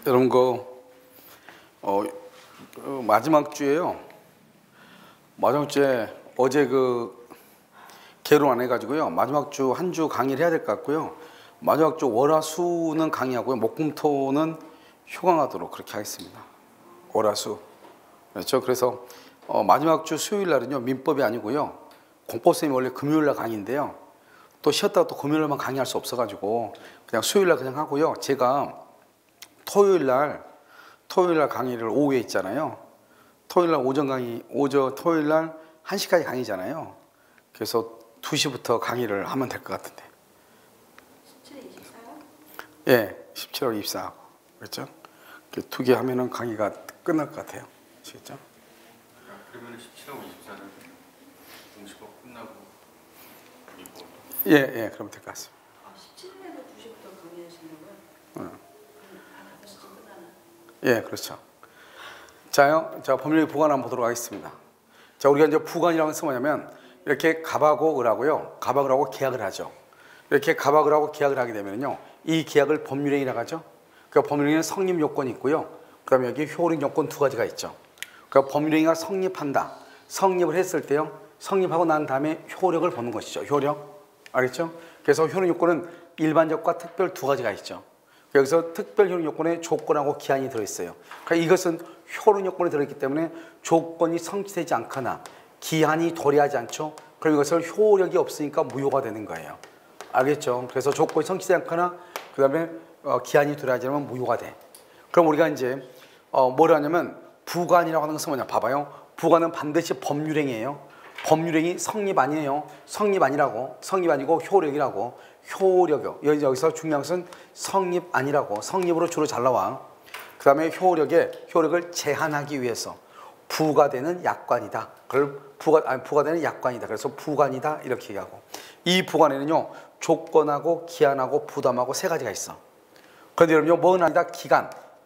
여러분 마지막 주에요. 마지막 주에 어제 개론 안 해가지고요. 마지막 주 한 주 강의를 해야 될 것 같고요. 마지막 주 월화수는 강의하고요. 목금토는 휴강하도록 그렇게 하겠습니다. 월화수. 그렇죠. 그래서 마지막 주 수요일 날은요 민법이 아니고요. 공법 선생님이 원래 금요일 날 강의인데요. 또 쉬었다가 또 금요일 날만 강의할 수 없어가지고 그냥 수요일 날 그냥 하고요. 제가 토요일 날 강의를 오후에 있잖아요. 토요일 날 오전 강의, 토요일 날 1시까지 강의잖아요. 그래서 2시부터 강의를 하면 될 것 같은데. 17일 24요? 예, 17월 24하고. 그렇죠? 두 개 하면은 강의가 끝날 것 같아요. 아시겠죠? 그러면 17하고 24는 공시법 끝나고 예, 그러면 될 것 같습니다. 17일에도 2시부터 강의하시려고요? 응. 5시쯤 끝나나? 예, 그렇죠. 자요, 자 법률 부관 한번 보도록 하겠습니다. 자, 우리가 이제 부관이라고 해서 뭐냐면 이렇게 갑하고 을하고요, 갑하고 을하고 계약을 하죠. 이렇게 갑하고 을하고 계약을 하게 되면요, 이 계약을 법률행위라고 하죠. 그러니까 법률행위는 성립 요건이 있고요. 그다음에 여기 효력 요건 두 가지가 있죠. 그러니까 법률행위가 성립한다. 성립을 했을 때요, 성립하고 난 다음에 효력을 보는 것이죠. 효력, 알겠죠? 그래서 효력 요건은 일반적과 특별 두 가지가 있죠. 여기서 특별 효력 요건에 조건하고 기한이 들어있어요. 그러니까 이것은 효력 요건이 들어있기 때문에 조건이 성취되지 않거나 기한이 도래하지 않죠. 그럼 이것을 효력이 없으니까 무효가 되는 거예요. 알겠죠? 그래서 조건이 성취되지 않거나 그 다음에 기한이 도래하지 않으면 무효가 돼. 그럼 우리가 이제 뭘 하냐면 부관이라고 하는 것은 뭐냐, 봐봐요. 부관은 반드시 법률행위예요. 법률행위 성립 아니에요. 성립 아니라고. 성립 아니고 효력이라고. 효력이요. 여기서 중요한 것은 성립 아니라고. 성립으로 주로 잘 나와. 그 다음에 효력을 제한하기 위해서 부과되는 약관이다. 그걸 부과되는 약관이다. 그래서 부관이다 이렇게 얘기하고, 이 부관에는요 조건하고 기한하고 부담하고 세 가지가 있어. 그런데 여러분요, 뭐는 아니다.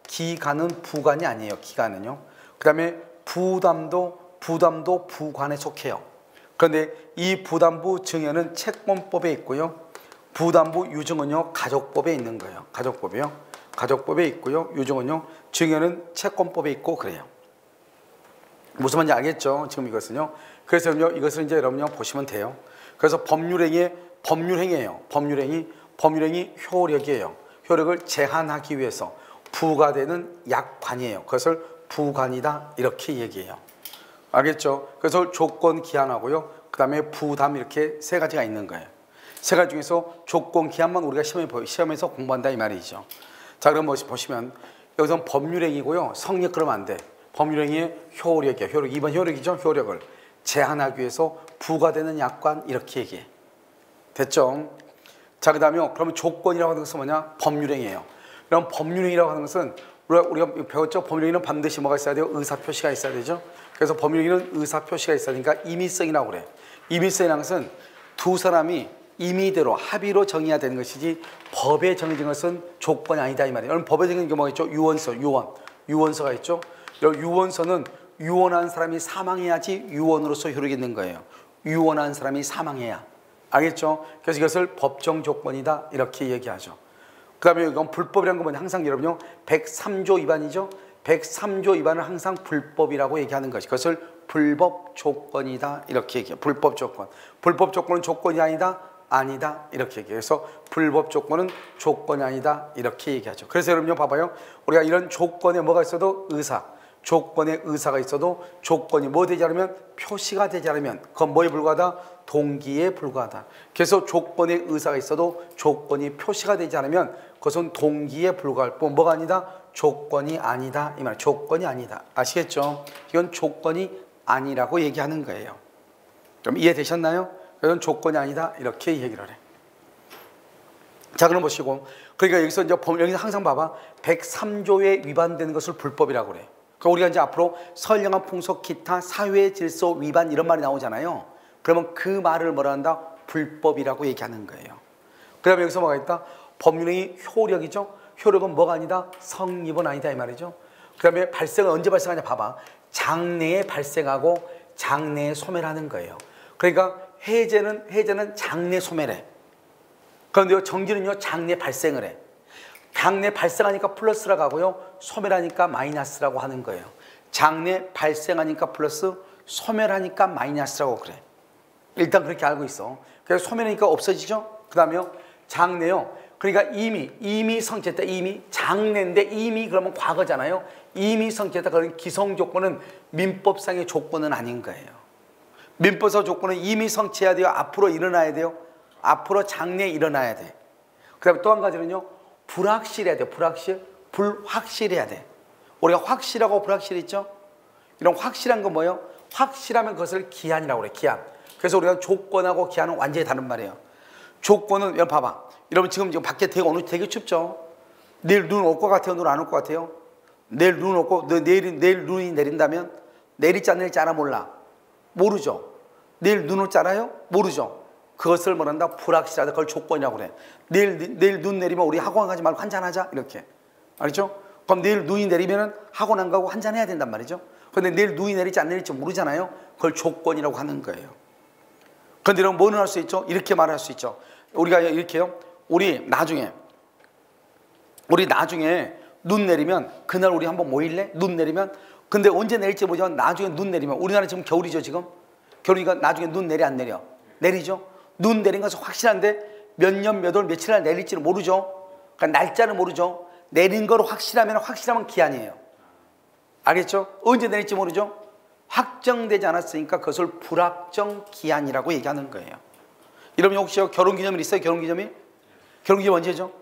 기간은 부관이 아니에요. 기간은요. 그 다음에 부담도 부관에 속해요. 그런데 이 부담부 증여는 채권법에 있고요. 부담부 유증은요 가족법에 있는 거예요. 가족법에 있고요. 유증은요, 증여는 채권법에 있고 그래요. 무슨 말인지 알겠죠? 지금 이것은요. 그래서 이것을 이제 여러분요 보시면 돼요. 그래서 법률행위예요. 법률행위 효력이에요. 효력을 제한하기 위해서 부과되는 약관이에요. 그것을 부관이다 이렇게 얘기해요. 알겠죠? 그래서 조건 기한하고요, 그 다음에 부담, 이렇게 세 가지가 있는 거예요. 세 가지 중에서 조건 기한만 우리가 시험에서 공부한다 이 말이죠. 자, 그럼 보시면 여기서는 법률행위고요. 성립 그러면 안 돼. 법률행위의 효력이에요. 효력 2번 효력이죠. 효력을 제한하기 위해서 부과되는 약관 이렇게 얘기해. 됐죠? 자, 그 다음에 그러면 조건이라고 하는 것은 뭐냐? 법률행위예요. 그럼 법률행위라고 하는 것은 우리가 배웠죠? 법률행위는 반드시 뭐가 있어야 돼요? 의사표시가 있어야 되죠. 그래서 법률행위는 의사표시가 있어야 되니까 임의성이라고 그래. 임의성이라는 것은 두 사람이 임의대로 합의로 정해야 되는 것이지 법에 정해진 것은 조건이 아니다 이 말이에요. 법에 정해진 게 뭐가 있죠? 유언서가 있죠. 유언서는 유언한 사람이 사망해야지 유언으로서 효력이 있는 거예요. 유언한 사람이 사망해야. 알겠죠? 그래서 이것을 법정 조건이다 이렇게 얘기하죠. 그 다음에 이건 불법이라는 건 뭐냐, 항상 여러분요 103조 위반이죠. 103조 위반을 항상 불법이라고 얘기하는 것이, 그것을 불법 조건이다 이렇게 얘기해요. 불법 조건은 조건이 아니다 이렇게 얘기해요. 그래서 불법 조건은 조건이 아니다 이렇게 얘기하죠. 그래서 여러분요 봐봐요. 우리가 이런 조건에 뭐가 있어도 조건에 의사가 있어도 조건이 뭐 되지 않으면, 표시가 되지 않으면 그건 뭐에 불과하다? 동기에 불과하다. 그래서 조건에 의사가 있어도 조건이 표시가 되지 않으면 그것은 동기에 불과할 뿐 뭐가 아니다? 조건이 아니다 이 말. 조건이 아니다. 아시겠죠? 이건 조건이 아니라고 얘기하는 거예요. 그럼 이해되셨나요? 이건 조건이 아니다 이렇게 얘기를 해. 자, 그럼 보시고, 그러니까 여기서 이제 여기서 항상 봐봐. 103조에 위반되는 것을 불법이라고 그래. 그러니까 우리가 이제 앞으로 선량한 풍속, 기타, 사회 질서 위반 이런 말이 나오잖아요. 그러면 그 말을 뭐라 한다? 불법이라고 얘기하는 거예요. 그 다음에 여기서 뭐가 있다? 법률행위 효력이죠. 효력은 뭐가 아니다? 성립은 아니다 이 말이죠. 그 다음에 발생은 언제 발생하냐 봐봐. 장래에 발생하고 장래에 소멸하는 거예요. 그러니까 해제는 장래 소멸해. 그런데 정지는요 장래 발생을 해. 장내 발생하니까 플러스라고 하고요. 소멸하니까 마이너스라고 하는 거예요. 장내 발생하니까 플러스, 소멸하니까 마이너스라고 그래. 일단 그렇게 알고 있어. 그래서 소멸하니까 없어지죠. 그 다음에요. 장내요. 그러니까 이미 성취했다. 이미 장내인데 이미 그러면 과거잖아요. 이미 성취했다. 그런 기성 조건은 민법상의 조건은 아닌 거예요. 민법상 조건은 이미 성취해야 돼요. 앞으로 일어나야 돼요. 앞으로 장래에 일어나야 돼. 그 다음에 또 한 가지는요. 불확실해야 돼. 불확실해야 돼. 우리가 확실하고 불확실 있죠? 이런 확실한 건 뭐예요? 확실하면 그것을 기한이라고 그래. 기한. 그래서 우리가 조건하고 기한은 완전히 다른 말이에요. 조건은 여러분 봐봐. 여러분 지금 밖에 오늘 되게 춥죠? 내일 눈 올 것 같아요? 눈 안 올 것 같아요? 내일 눈 오고 내일 눈이 내린다면 내릴지 안 내릴지 알아 몰라. 모르죠. 내일 눈 올 줄 알아요? 모르죠. 그것을 뭐란다? 불확실하다. 그걸 조건이라고 그래. 내일 눈 내리면 우리 학원 가지 말고 한잔하자 이렇게. 알죠? 그럼 내일 눈이 내리면 학원 안 가고 한잔해야 된단 말이죠. 그런데 내일 눈이 내릴지 안 내릴지 모르잖아요. 그걸 조건이라고 하는 거예요. 그런데 여러분 뭐는 할 수 있죠? 이렇게 말할 수 있죠. 우리가 이렇게요. 우리 나중에 눈 내리면 그날 우리 한번 모일래? 눈 내리면. 근데 언제 내릴지 모르지만 나중에 눈 내리면, 우리나라 지금 겨울이죠 지금. 겨울이니까 나중에 눈 내려 안 내려? 내리죠. 눈 내린 것은 확실한데 몇 년 몇 월 며칠 날 내릴지는 모르죠. 그러니까 날짜는 모르죠. 내린 걸 확실하면 기한이에요. 알겠죠? 언제 내릴지 모르죠. 확정되지 않았으니까 그것을 불확정 기한이라고 얘기하는 거예요. 여러분 혹시 결혼기념일 있어요? 결혼기념일? 결혼기념일 언제죠?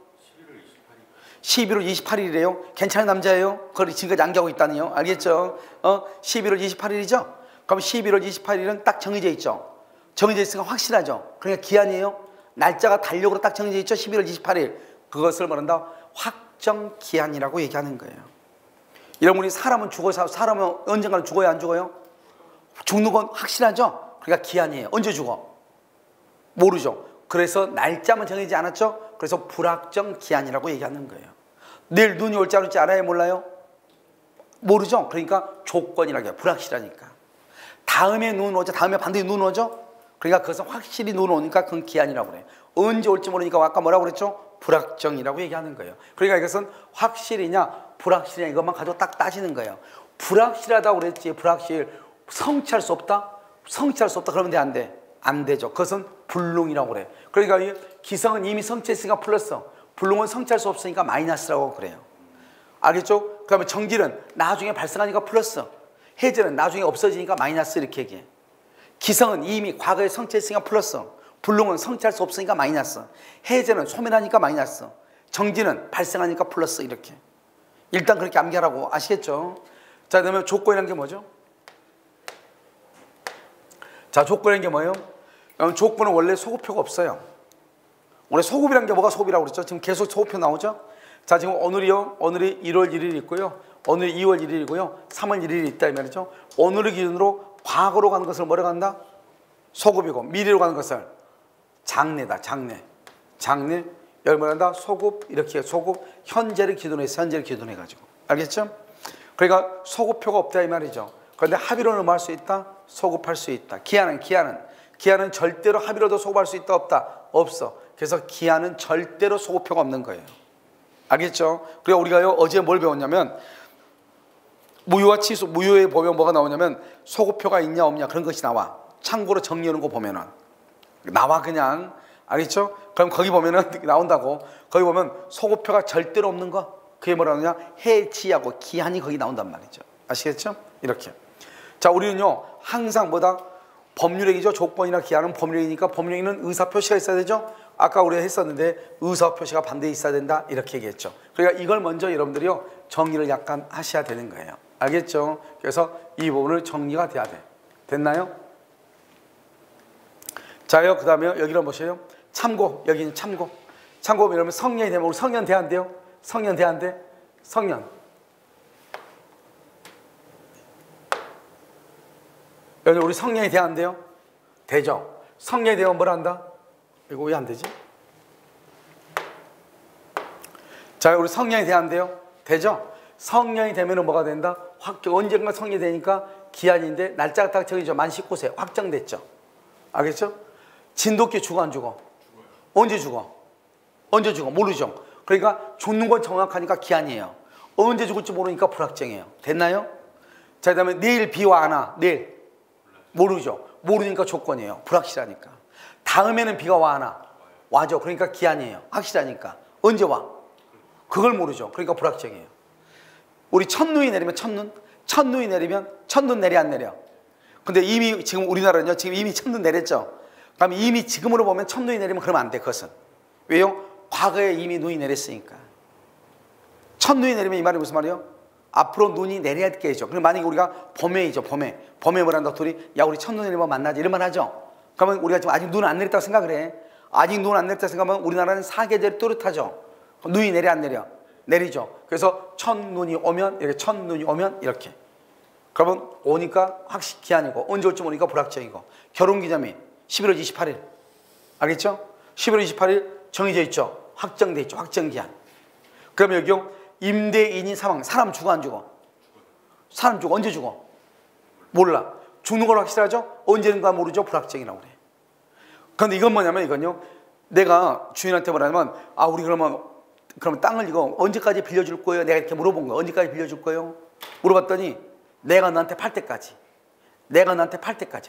11월 28일이래요. 괜찮은 남자예요? 그걸 지금까지 안기하고 있다니요. 알겠죠? 11월 28일이죠? 그럼 11월 28일은 딱 정해져 있죠. 정해져 있으니까 확실하죠. 그러니까 기한이에요. 날짜가 달력으로 딱 정해져 있죠. 11월 28일. 그것을 말한다. 확정 기한이라고 얘기하는 거예요. 여러분 우리 사람은 죽어서 사람은 언젠가는 죽어요? 안 죽어요? 죽는 건 확실하죠? 그러니까 기한이에요. 언제 죽어? 모르죠. 그래서 날짜만 정해지지 않았죠? 그래서 불확정 기한이라고 얘기하는 거예요. 내일 눈이 올지 안 올지 알아요? 몰라요? 모르죠? 그러니까 조건이라고 해요. 불확실하니까. 다음에 눈 오죠? 다음에 반드시 눈 오죠? 그러니까 그것은 확실히 눈 오니까 그건 기한이라고 그래요. 언제 올지 모르니까 아까 뭐라고 그랬죠? 불확정이라고 얘기하는 거예요. 그러니까 이것은 확실이냐 불확실이냐 이것만 가지고 딱 따지는 거예요. 불확실하다고 그랬지. 불확실. 성취할 수 없다? 성취할 수 없다 그러면 돼? 안 돼? 안 되죠. 그것은 불능이라고 그래. 그러니까 기성은 이미 성취했으니까 플러스, 불능은 성취할 수 없으니까 마이너스라고 그래요. 알겠죠? 그 다음에 정질은 나중에 발생하니까 플러스, 해제는 나중에 없어지니까 마이너스 이렇게 얘기해. 기성은 이미 과거에 성취했으니까 플러스, 불능은 성취할 수 없으니까 마이너스, 해제는 소멸하니까 마이너스, 정질은 발생하니까 플러스 이렇게. 일단 그렇게 암기하라고. 아시겠죠? 자, 그러면 조건이라는 게 뭐죠? 자, 조건이라는 게 뭐예요? 조건은 원래 소급표가 없어요. 원래 소급이라는 게 뭐가 소급이라고 그랬죠? 지금 계속 소급표 나오죠? 자, 지금 오늘이요. 오늘이 1월 1일 있고요. 오늘이 2월 1일이고요. 3월 1일이 있다 이 말이죠. 오늘을 기준으로 과거로 가는 것을 뭐라고 한다? 소급이고, 미래로 가는 것을 장래다. 장래. 여기 뭐라 한다? 소급. 이렇게 소급. 현재를 기준해서 현재를 기준해 가지고. 알겠죠? 그러니까 소급표가 없다 이 말이죠. 그런데 합의로는 뭐 할 수 있다? 소급할 수 있다. 기한은 절대로 합의로도 소급할 수 있다 없다? 없어. 그래서 기한은 절대로 소급표가 없는 거예요. 알겠죠? 그리고 우리가 어제 뭘 배웠냐면 무효와 취소, 무효에 보면 뭐가 나오냐면 소급표가 있냐 없냐 그런 것이 나와. 참고로 정리하는 거 보면은 나와 그냥. 알겠죠? 그럼 거기 보면은 나온다고. 거기 보면 소급표가 절대로 없는 거. 그게 뭐라느냐? 해지하고 기한이 거기 나온단 말이죠. 아시겠죠? 이렇게. 자, 우리는요 항상 뭐다? 법률행위죠. 조건이나 기한은 법률행위니까 법률행위는 의사표시가 있어야 되죠. 아까 우리가 했었는데 의사표시가 반드시 있어야 된다 이렇게 얘기했죠. 그러니까 이걸 먼저 여러분들이요 정리를 약간 하셔야 되는 거예요. 알겠죠? 그래서 이 부분을 정리가 돼야 돼. 됐나요? 자요, 그 다음에 여기로 보세요. 참고. 여기는 참고. 참고 이러면 성년이 되면 우리 성년 돼 안 돼요? 성년 돼 안 돼? 성년. 여기 우리 성년이 돼야 안 돼요? 되죠. 성년이 되면 뭘 한다? 이거 왜 안 되지? 자, 우리 성년이 돼야 안 돼요? 되죠? 성년이 되면 뭐가 된다? 언젠가 성년이 되니까 기한인데 날짜가 딱 정해져. 만 19세 확정됐죠. 알겠죠? 진돗개 죽어 안 죽어? 언제 죽어? 언제 죽어? 모르죠. 그러니까 죽는 건 정확하니까 기한이에요. 언제 죽을지 모르니까 불확정이에요. 됐나요? 자, 그 다음에 내일 비와 안 와. 내일 모르죠. 모르니까 조건이에요. 불확실하니까. 다음에는 비가 와 안 와. 와죠. 그러니까 기한이에요. 확실하니까. 언제 와? 그걸 모르죠. 그러니까 불확정이에요. 우리 첫눈이 내리면 첫눈이 내리면 첫눈 내려 안 내려? 근데 이미 지금 우리나라는요, 지금 이미 첫눈 내렸죠. 그럼 이미 지금으로 보면 첫눈이 내리면 그러면 안 돼. 그것은 왜요? 과거에 이미 눈이 내렸으니까. 첫눈이 내리면 이 말이 무슨 말이에요? 앞으로 눈이 내려야 되겠죠. 그럼 만약에 우리가 봄에이죠. 봄에 뭐란다 둘이, 야 우리 첫눈 내리면 만나지, 이런 말 하죠. 그러면 우리가 지금 아직 눈 안 내렸다고 생각을 해. 아직 눈 안 내렸다고 생각하면 우리나라는 사계절이 또렷하죠. 눈이 내려 안 내려? 내리죠. 그래서 첫눈이 오면 이렇게, 첫눈이 오면 이렇게. 그러면 오니까 확실히 기한이고, 언제 올지 모르니까 불확정이고. 결혼기념일 11월 28일 알겠죠? 11월 28일 정해져 있죠. 확정돼 있죠. 확정기한. 그러면 여기요, 임대인이 사망. 사람 죽어 안 죽어? 사람 죽어. 언제 죽어? 몰라. 죽는 건 확실하죠? 언제인가 모르죠? 불확정이라고 그래. 그런데 이건 뭐냐면, 이건요, 내가 주인한테 뭐라면, 아 우리 그러면 땅을 이거 언제까지 빌려줄 거예요? 내가 이렇게 물어본 거야. 언제까지 빌려줄 거예요? 물어봤더니 내가 너한테 팔 때까지.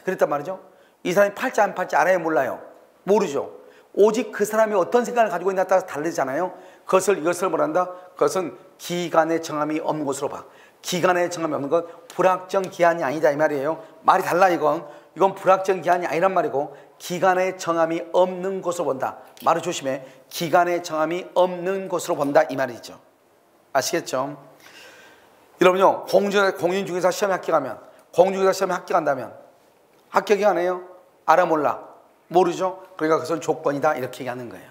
그랬단 말이죠. 이 사람이 팔지 안 팔지 알아요? 몰라요? 모르죠. 오직 그 사람이 어떤 생각을 가지고 있냐에 따라서 다르잖아요. 이것을 뭐란다? 그것은 기간의 정함이 없는 것으로 봐. 기간의 정함이 없는 건 불확정 기한이 아니다 이 말이에요. 말이 달라. 이건 불확정 기한이 아니란 말이고, 기간의 정함이 없는 것으로 본다. 말을 조심해. 기간의 정함이 없는 것으로 본다 이 말이죠. 아시겠죠? 여러분요, 공인중개사 시험에 합격하면, 공인중개사 시험에 합격한다면 합격이 안 해요? 알아 몰라? 모르죠? 그러니까 그것은 조건이다 이렇게 얘기하는 거예요.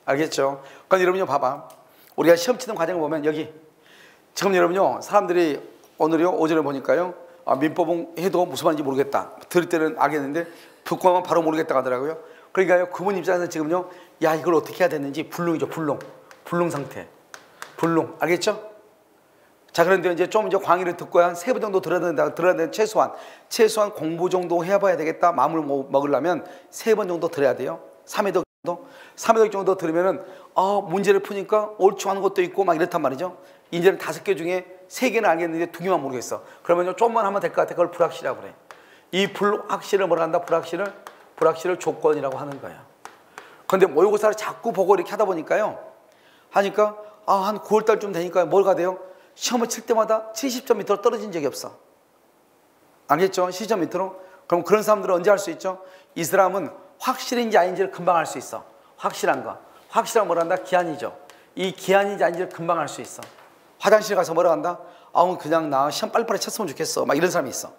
알겠죠? 그러니까 여러분요, 봐봐. 우리가 시험 치는 과정을 보면 여기 지금 여러분요, 사람들이 오늘요, 오전에 보니까요, 민법은 해도 무슨 말인지 모르겠다. 들을 때는 알겠는데 듣고 하면 바로 모르겠다 하더라고요. 그러니까요, 그분 입장에서 지금요, 야 이걸 어떻게 해야 되는지 불능이죠. 불능 상태. 불능. 알겠죠? 자, 그런데 이제 좀 강의를 듣고 한 3번 정도 들어야 된다. 최소한 공부 정도 해봐야 되겠다. 마음을 먹으려면 3번 정도 들어야 돼요. 3회독 정도. 3회독 정도 들으면은 문제를 푸니까 옳지 않은 것도 있고 막 이렇단 말이죠. 이제는 5개 중에 3개는 알겠는데 2개만 모르겠어. 그러면 좀만 하면 될 것 같아. 그걸 불확실이라고 그래. 이 불확실을 뭐라 한다? 불확실을 조건이라고 하는 거야. 그런데 모의고사를 자꾸 보고 이렇게 하다 보니까요, 하니까 한 9월달쯤 되니까 뭐가 돼요? 시험을 칠 때마다 70점 밑으로 떨어진 적이 없어. 알겠죠? 70점 밑으로. 그럼 그런 사람들은 언제 할 수 있죠? 이 사람은 확실인지 아닌지를 금방 알 수 있어. 확실한 뭐라 한다? 기한이죠. 이 기한인지 아닌지를 금방 알 수 있어. 화장실 가서 뭐라 한다? 그냥 나 시험 빨리빨리 쳤으면 좋겠어. 막 이런 사람이 있어.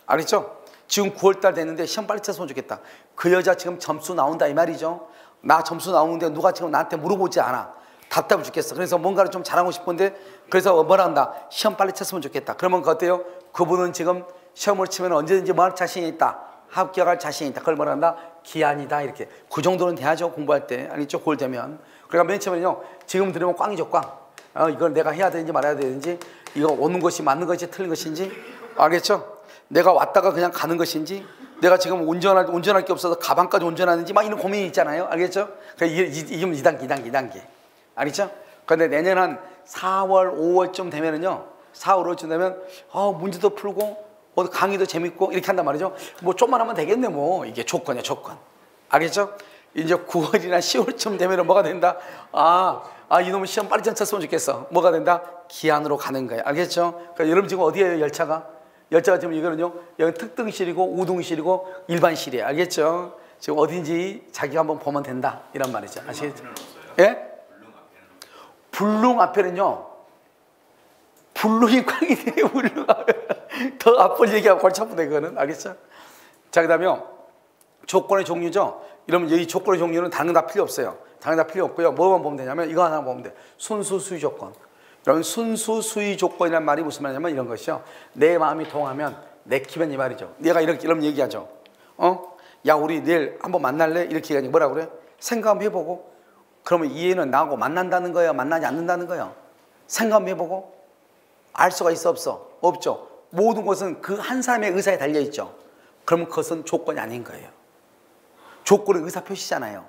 알겠죠? 지금 9월달 됐는데 시험 빨리 쳤으면 좋겠다. 그 여자 지금 점수 나온다 이 말이죠. 나 점수 나오는데 누가 지금 나한테 물어보지 않아. 답답해 죽겠어. 그래서 뭔가를 좀 잘하고 싶은데, 그래서 뭐라 한다? 시험 빨리 쳤으면 좋겠다. 그러면 그 어때요? 그분은 지금 시험을 치면 언제든지 뭐 할 자신이 있다. 합격할 자신이 있다. 그걸 뭐라 한다? 기한이다. 이렇게. 그 정도는 돼야죠. 공부할 때. 알겠죠? 그걸 되면. 그러니까 맨 처음에는요, 지금 들으면 꽝이죠. 꽝. 이걸 내가 해야 되는지 말아야 되는지, 이거 오는 것이 맞는 것이 틀린 것인지, 알겠죠? 내가 왔다가 그냥 가는 것인지, 내가 지금 운전할 게 없어서 가방까지 운전하는지, 막 이런 고민이 있잖아요. 알겠죠? 그러니까 이게 2단계. 알겠죠? 그런데 내년 한 4월, 5월쯤 되면은요, 4월, 5월쯤 되면, 문제도 풀고, 강의도 재밌고, 이렇게 한단 말이죠. 뭐, 좀만 하면 되겠네, 뭐. 이게 조건이야, 조건. 알겠죠? 이제 9월이나 10월쯤 되면은 뭐가 된다? 이놈의 시험 빨리 좀 쳤으면 좋겠어. 뭐가 된다? 기한으로 가는 거야. 알겠죠? 그러니까 여러분 지금 어디에요, 열차가? 열차가 지금 이거는요, 여기 특등실이고, 우등실이고, 일반실이에요. 알겠죠? 지금 어딘지 자기가 한번 보면 된다. 이란 말이죠. 아시겠죠? 예? 불능 앞에는요, 불능이 꽝이네요. 불능 앞에. 더 앞을 얘기하고 골치 아프네, 그거는. 알겠죠? 자, 그 다음에 조건의 종류죠. 이러면 이 조건의 종류는 다른 거 다 필요 없어요. 다른 거 다 필요 없고요. 뭐만 보면 되냐면 이거 하나 보면 돼. 순수 수위 조건. 그러면 순수 수위 조건이란 말이 무슨 말이냐면 이런 것이요. 내 마음이 동하면 내키면 이 말이죠. 내가 이런 얘기하죠. 야, 우리 내일 한번 만날래? 이렇게 얘기하니 뭐라고 그래? 생각 한번 해보고. 그러면 이해는 나하고 만난다는 거예요? 만나지 않는다는 거예요? 생각 한번 해보고. 알 수가 있어 없어? 없죠. 모든 것은 그 한 사람의 의사에 달려있죠. 그러면 그것은 조건이 아닌 거예요. 조건은 의사 표시잖아요.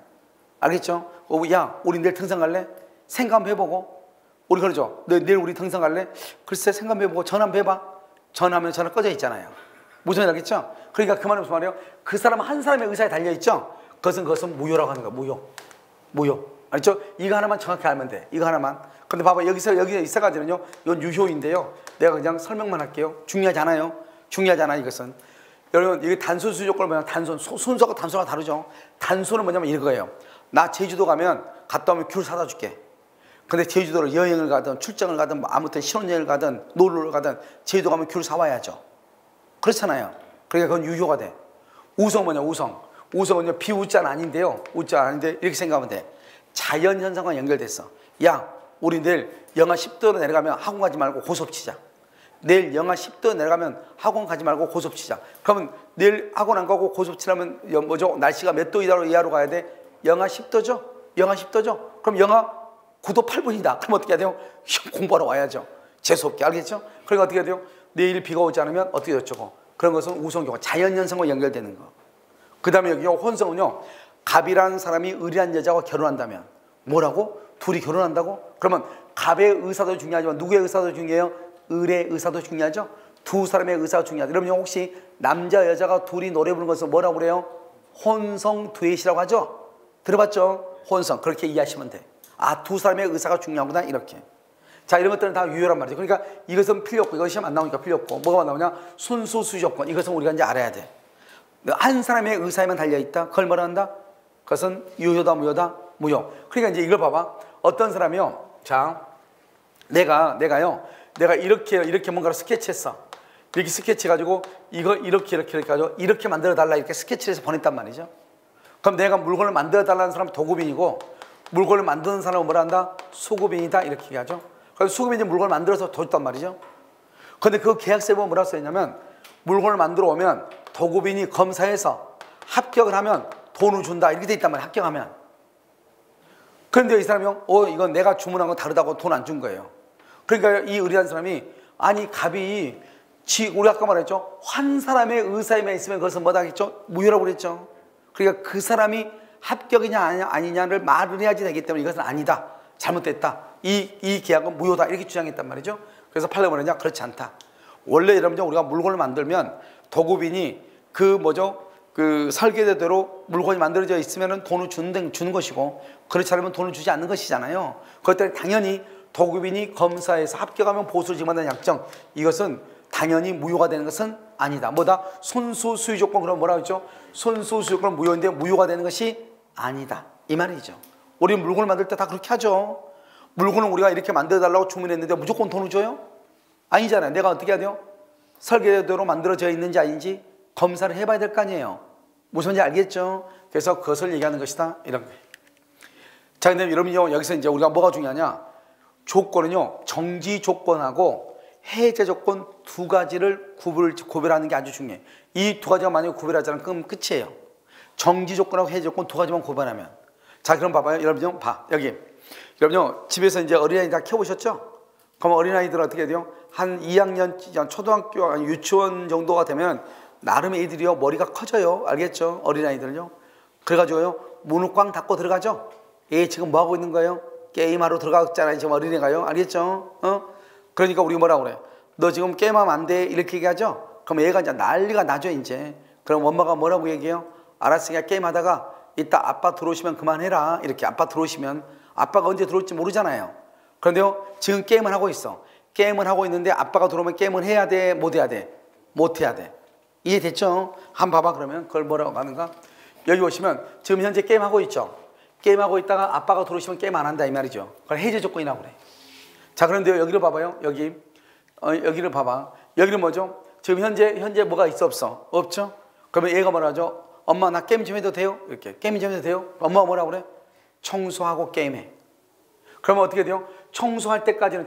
알겠죠? 야, 우리 내일 등산 갈래? 생각 한번 해보고. 우리 그러죠. 내일 우리 등산 갈래? 글쎄 생각 한번 해보고 전화 한번 해봐. 전화하면 전화 꺼져 있잖아요. 무슨 말 알겠죠? 그러니까 그 말은 무슨 말이에요? 그 사람 한 사람의 의사에 달려있죠? 그것은 무효라고 하는 거야. 무효. 알죠? 이거 하나만 정확히 알면 돼. 이거 하나만. 근데 봐봐. 여기 있어가지고는요. 이건 유효인데요. 내가 그냥 설명만 할게요. 중요하지 않아요. 이것은. 여러분, 이게 단순 조건을 뭐냐면 단순. 순서가 단순하고 다르죠. 단순은 뭐냐면 이거예요. 나 제주도 가면 갔다 오면 귤 사다 줄게. 근데 제주도를 여행을 가든 출장을 가든 뭐 아무튼 신혼여행을 가든 놀러를 가든 제주도 가면 귤 사와야죠. 그렇잖아요. 그러니까 그건 유효가 돼. 우성 뭐냐, 우성. 우성은요, 비우자는 아닌데요. 우자 아닌데 이렇게 생각하면 돼. 자연현상과 연결됐어. 야, 우리 내일 영하 10도로 내려가면 학원 가지 말고 고속 치자. 내일 영하 10도 내려가면 학원 가지 말고 고속 치자. 그러면 내일 학원 안 가고 고속 치려면 뭐죠? 날씨가 몇 도 이하로 가야 돼? 영하 10도죠? 영하 10도죠? 그럼 영하 9도 8분이다. 그럼 어떻게 해야 돼요? 공부하러 와야죠. 재수없게. 알겠죠? 그러니까 어떻게 해야 돼요? 내일 비가 오지 않으면 어떻게 어쩌고. 그런 것은 우성교가 자연현상과 연결되는 거. 그 다음에 여기요, 혼성은요, 갑이라는 사람이 을이라는 여자와 결혼한다면 뭐라고? 둘이 결혼한다고? 그러면 갑의 의사도 중요하지만 누구의 의사도 중요해요? 을의 의사도 중요하죠? 두 사람의 의사가 중요하죠. 여러분 혹시 남자 여자가 둘이 노래 부르는 것을 뭐라고 그래요? 혼성 듀엣이라고 하죠? 들어봤죠? 혼성. 그렇게 이해하시면 돼. 아, 두 사람의 의사가 중요하구나 이렇게. 자, 이런 것들은 다 유효란 말이죠. 그러니까 이것은 필요 없고 이것이 안 나오니까 필요 없고 뭐가 나오냐? 순수 조건. 이것은 우리가 이제 알아야 돼. 한 사람의 의사에만 달려있다. 그걸 뭐라 한다? 그것은 유효다 무효다? 무효. 그러니까 이제 이걸 봐봐. 어떤 사람이요. 자, 내가 이렇게 뭔가를 스케치했어. 이렇게 스케치해가지고 이걸 이렇게 해가지고 이렇게 만들어달라 이렇게 스케치를 해서 보냈단 말이죠. 그럼 내가 물건을 만들어달라는 사람은 도급인이고 물건을 만드는 사람은 뭐라 한다? 수급인이다 이렇게 얘기하죠. 그래서 수급인이 물건을 만들어서 줬단 말이죠. 그런데 그 계약서에 보면 뭐라고 써있냐면 물건을 만들어 오면 도급인이 검사해서 합격을 하면 돈을 준다 이렇게 돼 있단 말이에요. 합격하면. 그런데 이 사람이 이건 내가 주문한 건 다르다고 돈 안 준 거예요. 그러니까 이 의리한 사람이 아니 갑이 우리 아까 말했죠. 한 사람의 의사에만 있으면 그것은 뭐다 했죠? 무효라고 그랬죠. 그러니까 그 사람이 합격이냐 아니냐를 말을 해야지 되기 때문에 이것은 아니다. 잘못됐다. 이 계약은 무효다. 이렇게 주장했단 말이죠. 그래서 판례가 뭐냐? 그렇지 않다. 원래 여러분들 우리가 물건을 만들면 도급인이 그 설계대로 물건이 만들어져 있으면 돈을 주는 것이고 그렇지 않으면 돈을 주지 않는 것이잖아요. 그것 때문에 당연히 도급인이 검사해서 합격하면 보수를 지급한다는 약정 이것은 당연히 무효가 되는 것은 아니다. 뭐다? 손수 수유 조건 그럼 뭐라고 했죠? 손수 수유 조건은 무효인데 무효가 되는 것이 아니다. 이 말이죠. 우리 물건을 만들 때 다 그렇게 하죠. 물건을 우리가 이렇게 만들어달라고 주문했는데 무조건 돈을 줘요? 아니잖아요. 내가 어떻게 해야 돼요? 설계대로 만들어져 있는지 아닌지 검사를 해봐야 될 거 아니에요. 무슨 말인지 알겠죠? 그래서 그것을 얘기하는 것이다. 이런 거예요. 자, 근데 여러분요, 여기서 이제 우리가 뭐가 중요하냐? 조건은요, 정지 조건하고 해제 조건 두 가지를 구별하는 게 아주 중요해요. 이 두 가지가 만약에 구별하지 않으면 그럼 끝이에요. 정지 조건하고 해제 조건 두 가지만 구별하면. 자, 그럼 봐봐요. 여러분 봐. 여기. 여러분요, 집에서 이제 어린아이 다 키워보셨죠? 그럼 어린아이들 어떻게 해야 돼요? 한 2학년, 초등학교, 유치원 정도가 되면 나름 애들이요, 머리가 커져요. 알겠죠? 어린아이들요. 그래가지고요, 문을 꽝 닫고 들어가죠? 얘 지금 뭐하고 있는 거예요? 게임하러 들어갔잖아요. 지금 어린애가요. 알겠죠? 그러니까 우리 뭐라고 그래? 너 지금 게임하면 안 돼. 이렇게 얘기하죠? 그럼 얘가 이제 난리가 나죠, 이제. 그럼 엄마가 뭐라고 얘기해요? 알았으니까 게임하다가 이따 아빠 들어오시면 그만해라. 이렇게 아빠 들어오시면 아빠가 언제 들어올지 모르잖아요. 그런데요, 지금 게임을 하고 있어. 게임을 하고 있는데 아빠가 들어오면 게임을 해야 돼? 못 해야 돼? 못 해야 돼. 이해됐죠? 한번 봐봐. 그러면 그걸 뭐라고 하는가? 여기 보시면 지금 현재 게임하고 있죠? 게임하고 있다가 아빠가 들어오시면 게임 안 한다 이 말이죠. 그걸 해제 조건이라고 그래. 자, 그런데 여기를 봐봐요. 여기를 봐봐. 여기는 뭐죠? 지금 현재 뭐가 있어 없어? 없죠? 그러면 얘가 뭐라 하죠? 엄마 나 게임 좀 해도 돼요? 이렇게 게임 좀 해도 돼요? 엄마가 뭐라고 그래? 청소하고 게임해. 그러면 어떻게 돼요? 청소할 때까지는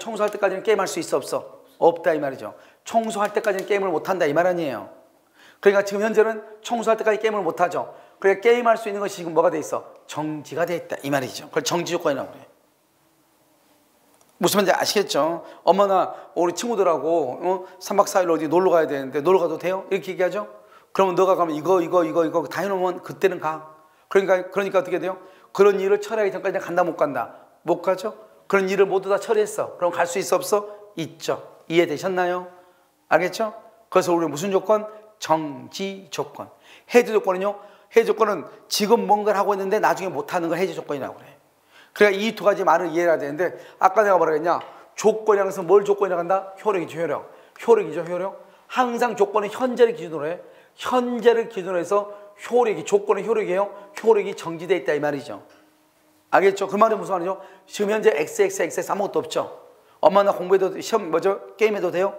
게임할 수 있어 없어? 없다 이 말이죠. 청소할 때까지는 게임을 못한다 이 말 아니에요. 그러니까 지금 현재는 청소할 때까지 게임을 못하죠. 그러니까 게임할 수 있는 것이 지금 뭐가 돼 있어? 정지가 돼 있다 이 말이죠. 그걸 정지 조건이라고 그래. 무슨 말인지 아시겠죠? 엄마 나 우리 친구들하고 3박 4일 어디 놀러 가야 되는데 놀러 가도 돼요? 이렇게 얘기하죠? 그러면 너가 가면 이거 다 해놓으면 그때는 가. 그러니까 어떻게 돼요? 그런 일을 처리하기 전까지 간다 못 간다? 못 가죠? 그런 일을 모두 다 처리했어. 그럼 갈 수 있어 없어? 있죠. 이해되셨나요? 알겠죠? 그래서 우리 무슨 조건? 정지 조건. 해제 조건은요, 해제 조건은 지금 뭔가를 하고 있는데 나중에 못하는 걸 해제 조건이라고 그래. 그러니까 이 두 가지 말을 이해해야 되는데, 아까 내가 뭐라 그랬냐? 조건이라는 것은 뭘 조건이라고 한다? 효력이죠, 효력. 효력이죠, 효력. 항상 조건은 현재를 기준으로 해. 현재를 기준으로 해서 효력이, 조건은 효력이에요. 효력이 정지되어 있다 이 말이죠. 알겠죠? 그 말이 무슨 말이죠? 지금 현재 XXXX 아무것도 없죠. 엄마 나 공부해도 시험 뭐죠? 게임해도 돼요?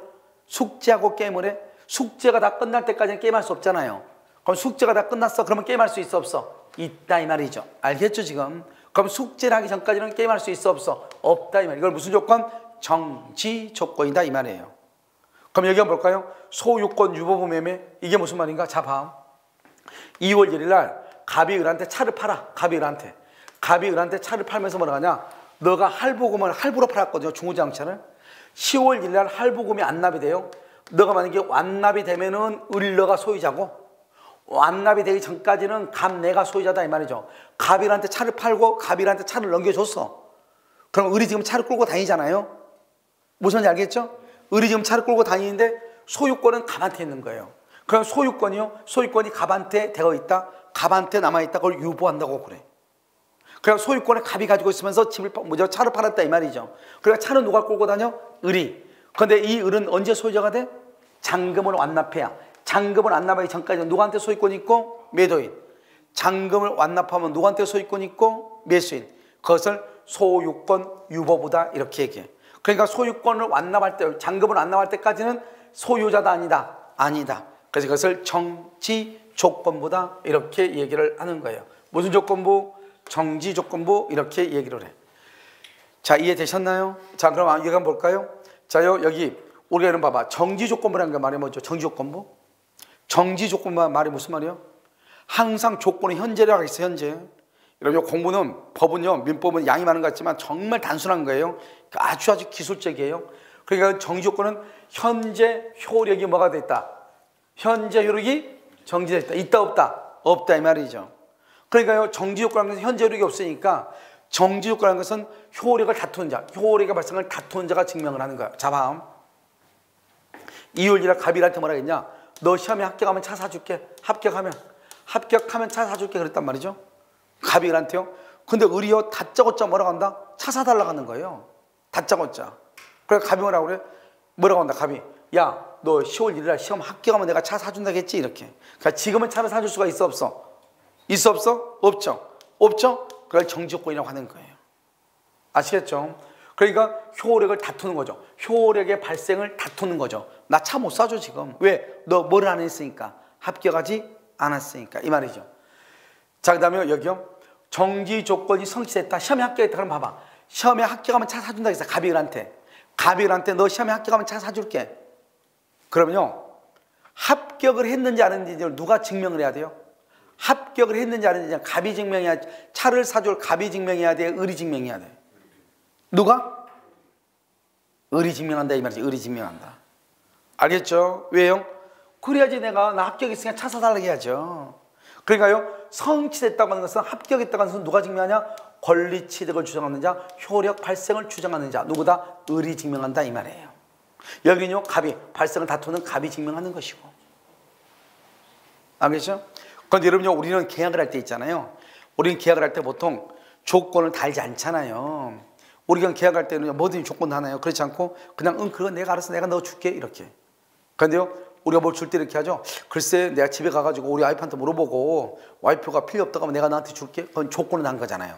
숙제하고 게임을 해? 숙제가 다 끝날 때까지는 게임할 수 없잖아요. 그럼 숙제가 다 끝났어? 그러면 게임할 수 있어 없어? 있다 이 말이죠. 알겠죠 지금? 그럼 숙제를 하기 전까지는 게임할 수 있어 없어? 없다 이 말이에요. 이걸 무슨 조건? 정지 조건이다 이 말이에요. 그럼 여기 한번 볼까요? 소유권 유보부 매매, 이게 무슨 말인가? 자 봐. 2월 1일 날 갑이 을한테 차를 팔아. 갑이 을한테. 갑이 을한테 차를 팔면서 뭐라 하냐? 너가 할부금을 할부로 팔았거든요. 중고자동차를. 10월 1일 날 할부금이 완납이 돼요. 너가 만약에 완납이 되면은 을너가 소유자고, 완납이 되기 전까지는 갑 내가 소유자다 이 말이죠. 갑이 을한테 차를 팔고 갑이 을한테 차를 넘겨줬어. 그럼 을이 지금 차를 끌고 다니잖아요. 무슨 말인지 알겠죠? 을이 지금 차를 끌고 다니는데 소유권은 갑한테 있는 거예요. 그럼 소유권이요? 소유권이 갑한테 되어 있다. 갑한테 남아있다. 그걸 유보한다고 그래. 그러니까 소유권을 갑이 가지고 있으면서 집을 차를 팔았다 이 말이죠. 그러니까 차는 누가 끌고 다녀? 을이. 그런데 이 을은 언제 소유자가 돼? 잔금을 완납해야. 잔금을 완납하기 전까지는 누구한테 소유권이 있고? 매도인. 잔금을 완납하면 누구한테 소유권이 있고? 매수인. 그것을 소유권 유보부다 이렇게 얘기해. 그러니까 소유권을 완납할 때, 잔금을 완납할 때까지는 소유자다 아니다? 아니다. 그래서 그것을 정지 조건부다 이렇게 얘기를 하는 거예요. 무슨 조건부? 정지 조건부 이렇게 얘기를 해. 자, 이해되셨나요? 자, 그럼 여기 한번 볼까요? 자, 여기 우리가 이런 봐봐. 정지 조건부라는 게 말이 뭐죠? 정지 조건부? 정지 조건부 말이 무슨 말이에요? 항상 조건은 현재라고 있어요. 현재. 여러분 공부는, 법은요, 민법은 양이 많은 것 같지만 정말 단순한 거예요. 아주 기술적이에요. 그러니까 정지 조건은 현재 효력이 뭐가 돼 있다? 현재 효력이 정지되어 있다. 있다 없다? 없다 이 말이죠. 그러니까요, 정지 효과라는 것은 현재 효력이 없으니까 정지 효과라는 것은 효력을 다투는 자, 효력의 발생을 다투는 자가 증명을 하는 거야. 자, 봐. 2월 1일 갑일한테 뭐라 했냐? 너 시험에 합격하면 차 사줄게. 합격하면 차 사줄게 그랬단 말이죠. 갑일한테요. 근데 을이요, 다짜고짜 뭐라고 한다? 차 사달라고 하는 거예요. 다짜고짜. 그래 갑이 뭐라고 그래? 뭐라고 한다 갑이. 야, 너 10월 1일 날 시험 합격하면 내가 차 사준다겠지 이렇게. 그러니까 지금은 차를 사줄 수가 있어 없어? 있어 없어? 없죠. 없죠? 그걸 정지조건이라고 하는 거예요. 아시겠죠? 그러니까 효력을 다투는 거죠. 효력의 발생을 다투는 거죠. 나 차 못 사줘 지금. 왜? 너 뭐를 안 했으니까. 합격하지 않았으니까 이 말이죠. 자, 그 다음에 여기요. 정지 조건이 성취됐다. 시험에 합격했다. 그럼 봐봐. 시험에 합격하면 차 사준다 했어. 갑이을한테. 갑이을한테 너 시험에 합격하면 차 사줄게. 그러면요, 합격을 했는지 안 했는지 누가 증명을 해야 돼요? 합격을 했는지 안 했는지 갑이 증명해야, 차를 사줄 갑이 증명해야 돼? 을이 증명해야 돼? 누가? 을이 증명한다 이 말이지. 을이 증명한다. 알겠죠? 왜요? 그래야지 내가 나 합격했으니까 차 사달라고 해야죠. 그러니까요, 성취됐다고 하는 것은, 합격했다고 하는 것은 누가 증명하냐? 권리 취득을 주장하는 자, 효력 발생을 주장하는 자, 누구다? 을이 증명한다 이 말이에요. 여기는요, 갑이, 발생을 다투는 갑이 증명하는 것이고. 알겠죠? 그런데 여러분요, 우리는 계약을 할 때 있잖아요. 우리는 계약을 할 때 보통 조건을 달지 않잖아요. 우리가 계약할 때는 뭐든지 조건 하나요. 그렇지 않고 그냥 그건 내가 알아서 내가 넣어줄게 이렇게. 그런데요, 우리가 뭘 줄 때 이렇게 하죠. 글쎄 내가 집에 가가지고 우리 와이프한테 물어보고 와이프가 필요 없다고 하면 내가 너한테 줄게. 그건 조건을 한 거잖아요.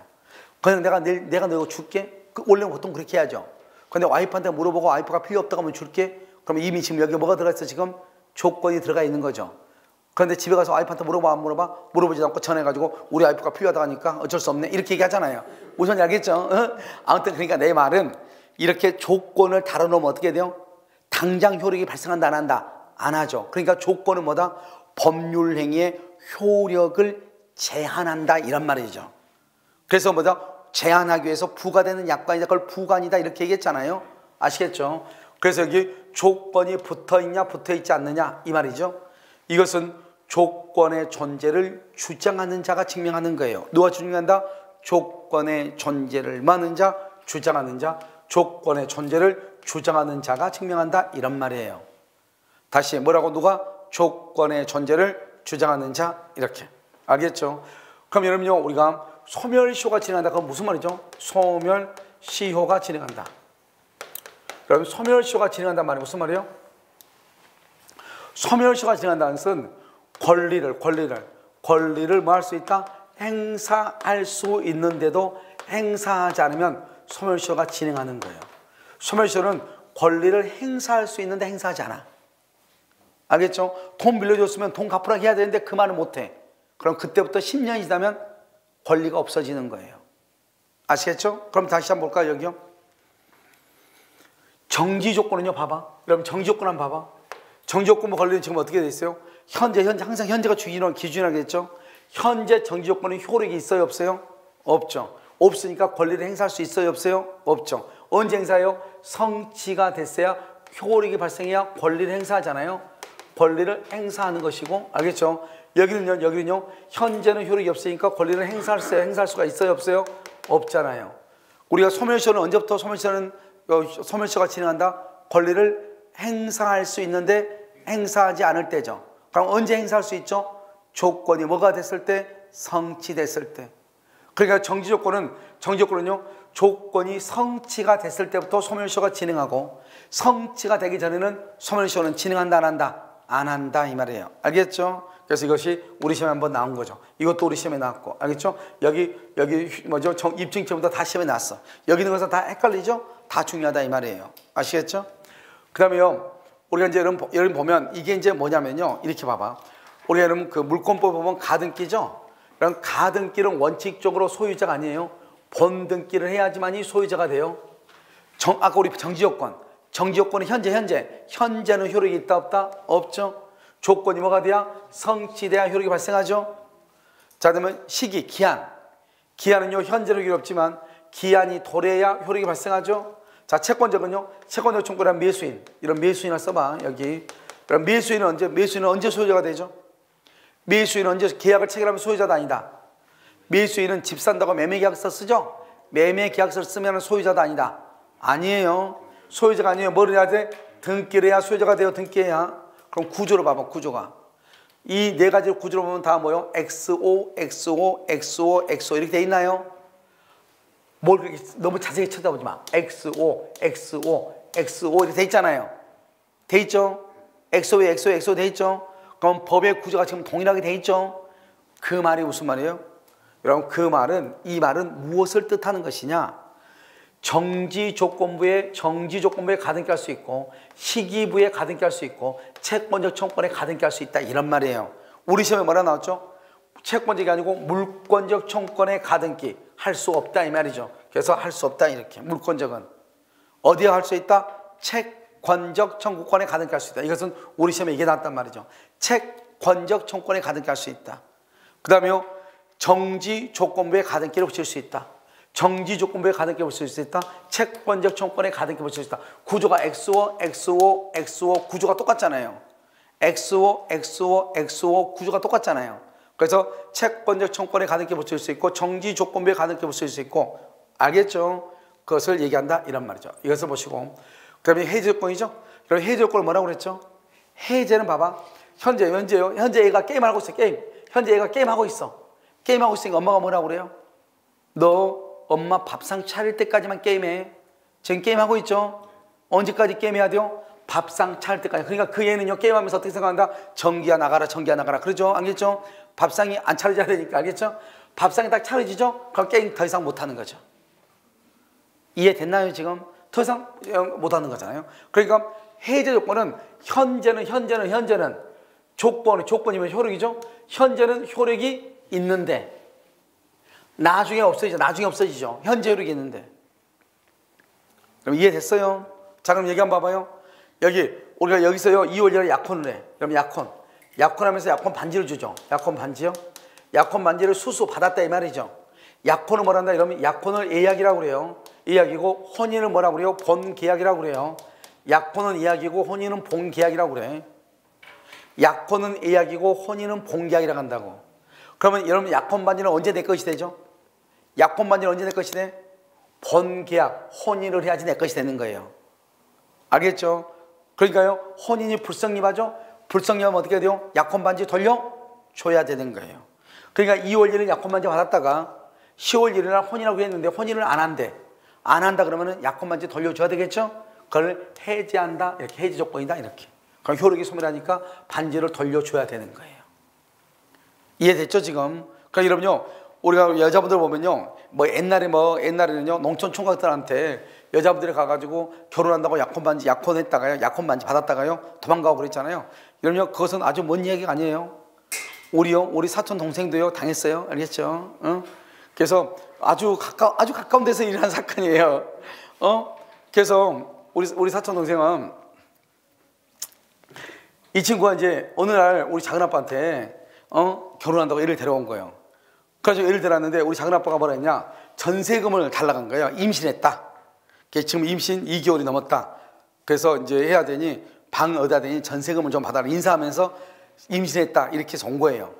그냥 내가 너 줄게. 원래 보통 그렇게 해야죠. 근데 와이프한테 물어보고 와이프가 필요 없다고 하면 줄게. 그러면 이미 지금 여기 뭐가 들어가 있어? 지금 조건이 들어가 있는 거죠. 그런데 집에 가서 와이프한테 물어봐 안 물어봐? 물어보지도 않고 전화해가지고 우리 와이프가 필요하다 하니까 어쩔 수 없네 이렇게 얘기하잖아요. 무슨 말인지 알겠죠? 어? 아무튼 그러니까 내 말은 이렇게 조건을 다뤄놓으면 어떻게 돼요? 당장 효력이 발생한다 안 한다? 안 하죠. 그러니까 조건은 뭐다? 법률 행위의 효력을 제한한다 이런 말이죠. 그래서 뭐다? 제한하기 위해서 부과되는 약관이다. 그걸 부관이다 이렇게 얘기했잖아요. 아시겠죠? 그래서 여기 조건이 붙어있냐 붙어있지 않느냐 이 말이죠. 이것은 조건의 존재를 주장하는 자가 증명하는 거예요. 누가 증명한다? 조건의 존재를 많은 자, 주장하는 자, 조건의 존재를 주장하는 자가 증명한다 이런 말이에요. 다시 뭐라고? 누가? 조건의 존재를 주장하는 자, 이렇게. 알겠죠? 그럼 여러분요, 우리가 소멸시효가 진행한다. 그건 무슨 말이죠? 소멸시효가 진행한다. 그럼 소멸시효가 진행한다는 말이 무슨 말이에요? 소멸시효가 진행한다는 것은 권리를 뭐 할 수 있다? 행사할 수 있는데도 행사하지 않으면 소멸시효가 진행하는 거예요. 소멸시효는 권리를 행사할 수 있는데 행사하지 않아. 알겠죠? 돈 빌려줬으면 돈 갚으라 해야 되는데 그 말을 못해. 그럼 그때부터 10년이 지나면 권리가 없어지는 거예요. 아시겠죠? 그럼 다시 한번 볼까요? 여기요. 정지 조건은요, 봐봐. 여러분 정지 조건 한번 봐봐. 정지 조건과 권리는 지금 어떻게 돼 있어요? 현재 항상 현재가 기준이라겠죠? 현재 정지 조건은 효력이 있어요, 없어요? 없죠. 없으니까 권리를 행사할 수 있어요, 없어요? 없죠. 언제 행사해요? 성취가 됐어야 효력이 발생해야 권리를 행사하잖아요. 권리를 행사하는 것이고, 알겠죠? 여기는요, 현재는 효력이 없으니까 권리를 행사할 수가 있어요, 없어요? 없잖아요. 우리가 소멸시효는 언제부터 소멸시효가 진행한다? 권리를 행사할 수 있는데 행사하지 않을 때죠. 그럼 언제 행사할 수 있죠? 조건이 뭐가 됐을 때? 성취됐을 때. 그러니까 정지 조건은요, 조건이 성취가 됐을 때부터 소멸시효가 진행하고, 성취가 되기 전에는 소멸시효는 진행한다, 안 한다? 안 한다, 이 말이에요. 알겠죠? 그래서 이것이 우리 시험에 한번 나온 거죠. 이것도 우리 시험에 나왔고, 알겠죠? 여기 뭐죠? 입증체부터 다 시험에 나왔어. 여기 있는 것은 다 헷갈리죠? 다 중요하다, 이 말이에요. 아시겠죠? 그 다음에요, 우리가 이제 여러분 보면 이게 이제 뭐냐면요, 이렇게 봐봐. 우리가 여러분 그 물권법 보면 가등기죠? 그럼 가등기는 원칙적으로 소유자가 아니에요. 본등기를 해야지만이 소유자가 돼요. 아까 우리 정지조건은 현재는 효력이 있다, 없다? 없죠. 조건이 뭐가 돼야? 성취돼야 효력이 발생하죠. 자, 그러면 시기, 기한은요, 현재는 효력이 없지만 기한이 도래해야 효력이 발생하죠. 자, 채권적은요, 채권적 청구란 매수인, 이런 매수인을 써봐, 여기. 그럼 매수인은 언제 소유자가 되죠? 매수인은 언제 계약을 체결하면 소유자도 아니다. 매수인은 집 산다고 매매계약서 쓰죠? 매매계약서를 쓰면 소유자도 아니다. 아니에요. 소유자가 아니에요. 뭘 해야 돼? 등기를 해야 소유자가 돼요. 등기해야. 그럼 구조로 봐봐, 구조가. 이 네 가지 구조로 보면 다 뭐요? XO, XO, XO, XO 이렇게 돼 있나요? 뭘 그렇게 너무 자세히 쳐다보지 마. XO, XO, XO 이렇게 돼 있잖아요. 돼 있죠? XO, XO, XO 돼 있죠? 그럼 법의 구조가 지금 동일하게 돼 있죠? 그 말이 무슨 말이에요? 여러분, 이 말은 무엇을 뜻하는 것이냐? 정지조건부에 가등기 할 수 있고, 시기부에 가등기 할 수 있고, 채권적 청구권에 가등기 할 수 있다, 이런 말이에요. 우리 시험에 뭐라 나왔죠? 채권적이 아니고 물권적 청구권에 가등기 할 수 없다, 이 말이죠. 그래서 할 수 없다, 이렇게. 물권적은 어디에 할 수 있다? 채권적 청구권에 가등기 할 수 있다. 이것은 우리 시험에 이게 나왔단 말이죠. 채권적 청구권에 가등기 할 수 있다. 그 다음에요, 정지조건부에 가등기를 붙일 수 있다. 정지조건부에 가등기 붙일 수 있다. 채권적 청구권에 가등기 붙일 수 있다. 구조가 XO, XO, XO 구조가 똑같잖아요. XO, XO, XO 구조가 똑같잖아요. 그래서 채권적 청구권에 가등기 붙일 수 있고, 정지조건부에 가등기 붙일 수 있고, 알겠죠? 그것을 얘기한다, 이런 말이죠. 이것을 보시고, 그 다음에 해제조건이죠. 그럼 해제조건을 뭐라고 그랬죠? 해제는 봐봐. 현재요. 현재 애가 게임을 하고 있어, 게임. 현재 애가 게임하고 있어. 게임하고 있으니까 엄마가 뭐라고 그래요? 너 엄마 밥상 차릴 때까지만 게임해. 지금 게임하고 있죠? 언제까지 게임해야 돼요? 밥상 차릴 때까지. 그러니까 그 애는요, 게임하면서 어떻게 생각한다? 전기야 나가라, 전기야 나가라. 그러죠? 알겠죠? 밥상이 안 차려져야 되니까, 알겠죠? 밥상이 딱 차려지죠? 그럼 게임 더 이상 못하는 거죠. 이해됐나요, 지금? 더 이상 못하는 거잖아요. 그러니까 해제 조건은 현재는 조건이면 효력이죠? 현재는 효력이 있는데 나중에 없어지죠. 현재 효력이 있는데. 그럼 이해됐어요? 자, 그럼 얘기 한번 봐봐요. 우리가 여기서요, 2월 1일에 약혼을 해. 그럼 약혼하면서 약혼 반지를 주죠. 약혼 반지요? 약혼 반지를 수수 받았다, 이 말이죠. 약혼을 뭐라 한다? 이러면 약혼을 예약이라고 그래요. 예약이고, 혼인을 뭐라고 그래요? 본계약이라고 그래요. 약혼은 예약이고, 혼인은 본계약이라고 그래. 약혼은 예약이고, 혼인은 본계약이라고 한다고. 그러면 여러분, 약혼 반지는 언제 내 것이 되죠? 약혼 반지는 언제 내 것이 돼? 본계약, 혼인을 해야지 내 것이 되는 거예요. 알겠죠? 그러니까요, 혼인이 불성립하죠? 불성립하면 어떻게 돼요? 약혼반지 돌려줘야 되는 거예요. 그러니까 2월 1일 약혼반지 받았다가 10월 1일 날 혼인하고 했는데 혼인을 안 한대. 안 한다 그러면은 약혼반지 돌려줘야 되겠죠? 그걸 해지한다. 이렇게 해지 조건이다. 이렇게. 그럼 효력이 소멸하니까 반지를 돌려줘야 되는 거예요. 이해됐죠, 지금? 그러니까 여러분요, 우리가 여자분들 보면요, 옛날에는요, 농촌 총각들한테 여자분들이 가가지고 결혼한다고 약혼했다가요, 약혼반지 받았다가요, 도망가고 그랬잖아요. 여러분요, 그것은 아주 먼 이야기가 아니에요. 우리 사촌 동생도요, 당했어요. 알겠죠? 그래서 아주 가까운 데서 일어난 사건이에요. 그래서 우리 사촌 동생은 이 친구가 이제 어느 날 우리 작은아빠한테 결혼한다고 애를 데려온 거예요. 그래서 애를 데려왔는데 우리 작은아빠가 뭐라 했냐, 전세금을 달라고 한 거예요. 임신했다. 지금 임신 2개월이 넘었다. 그래서 이제 해야 되니 방 얻어야 되니 전세금을 좀 받아라. 인사하면서 임신했다. 이렇게 해서 온 거예요.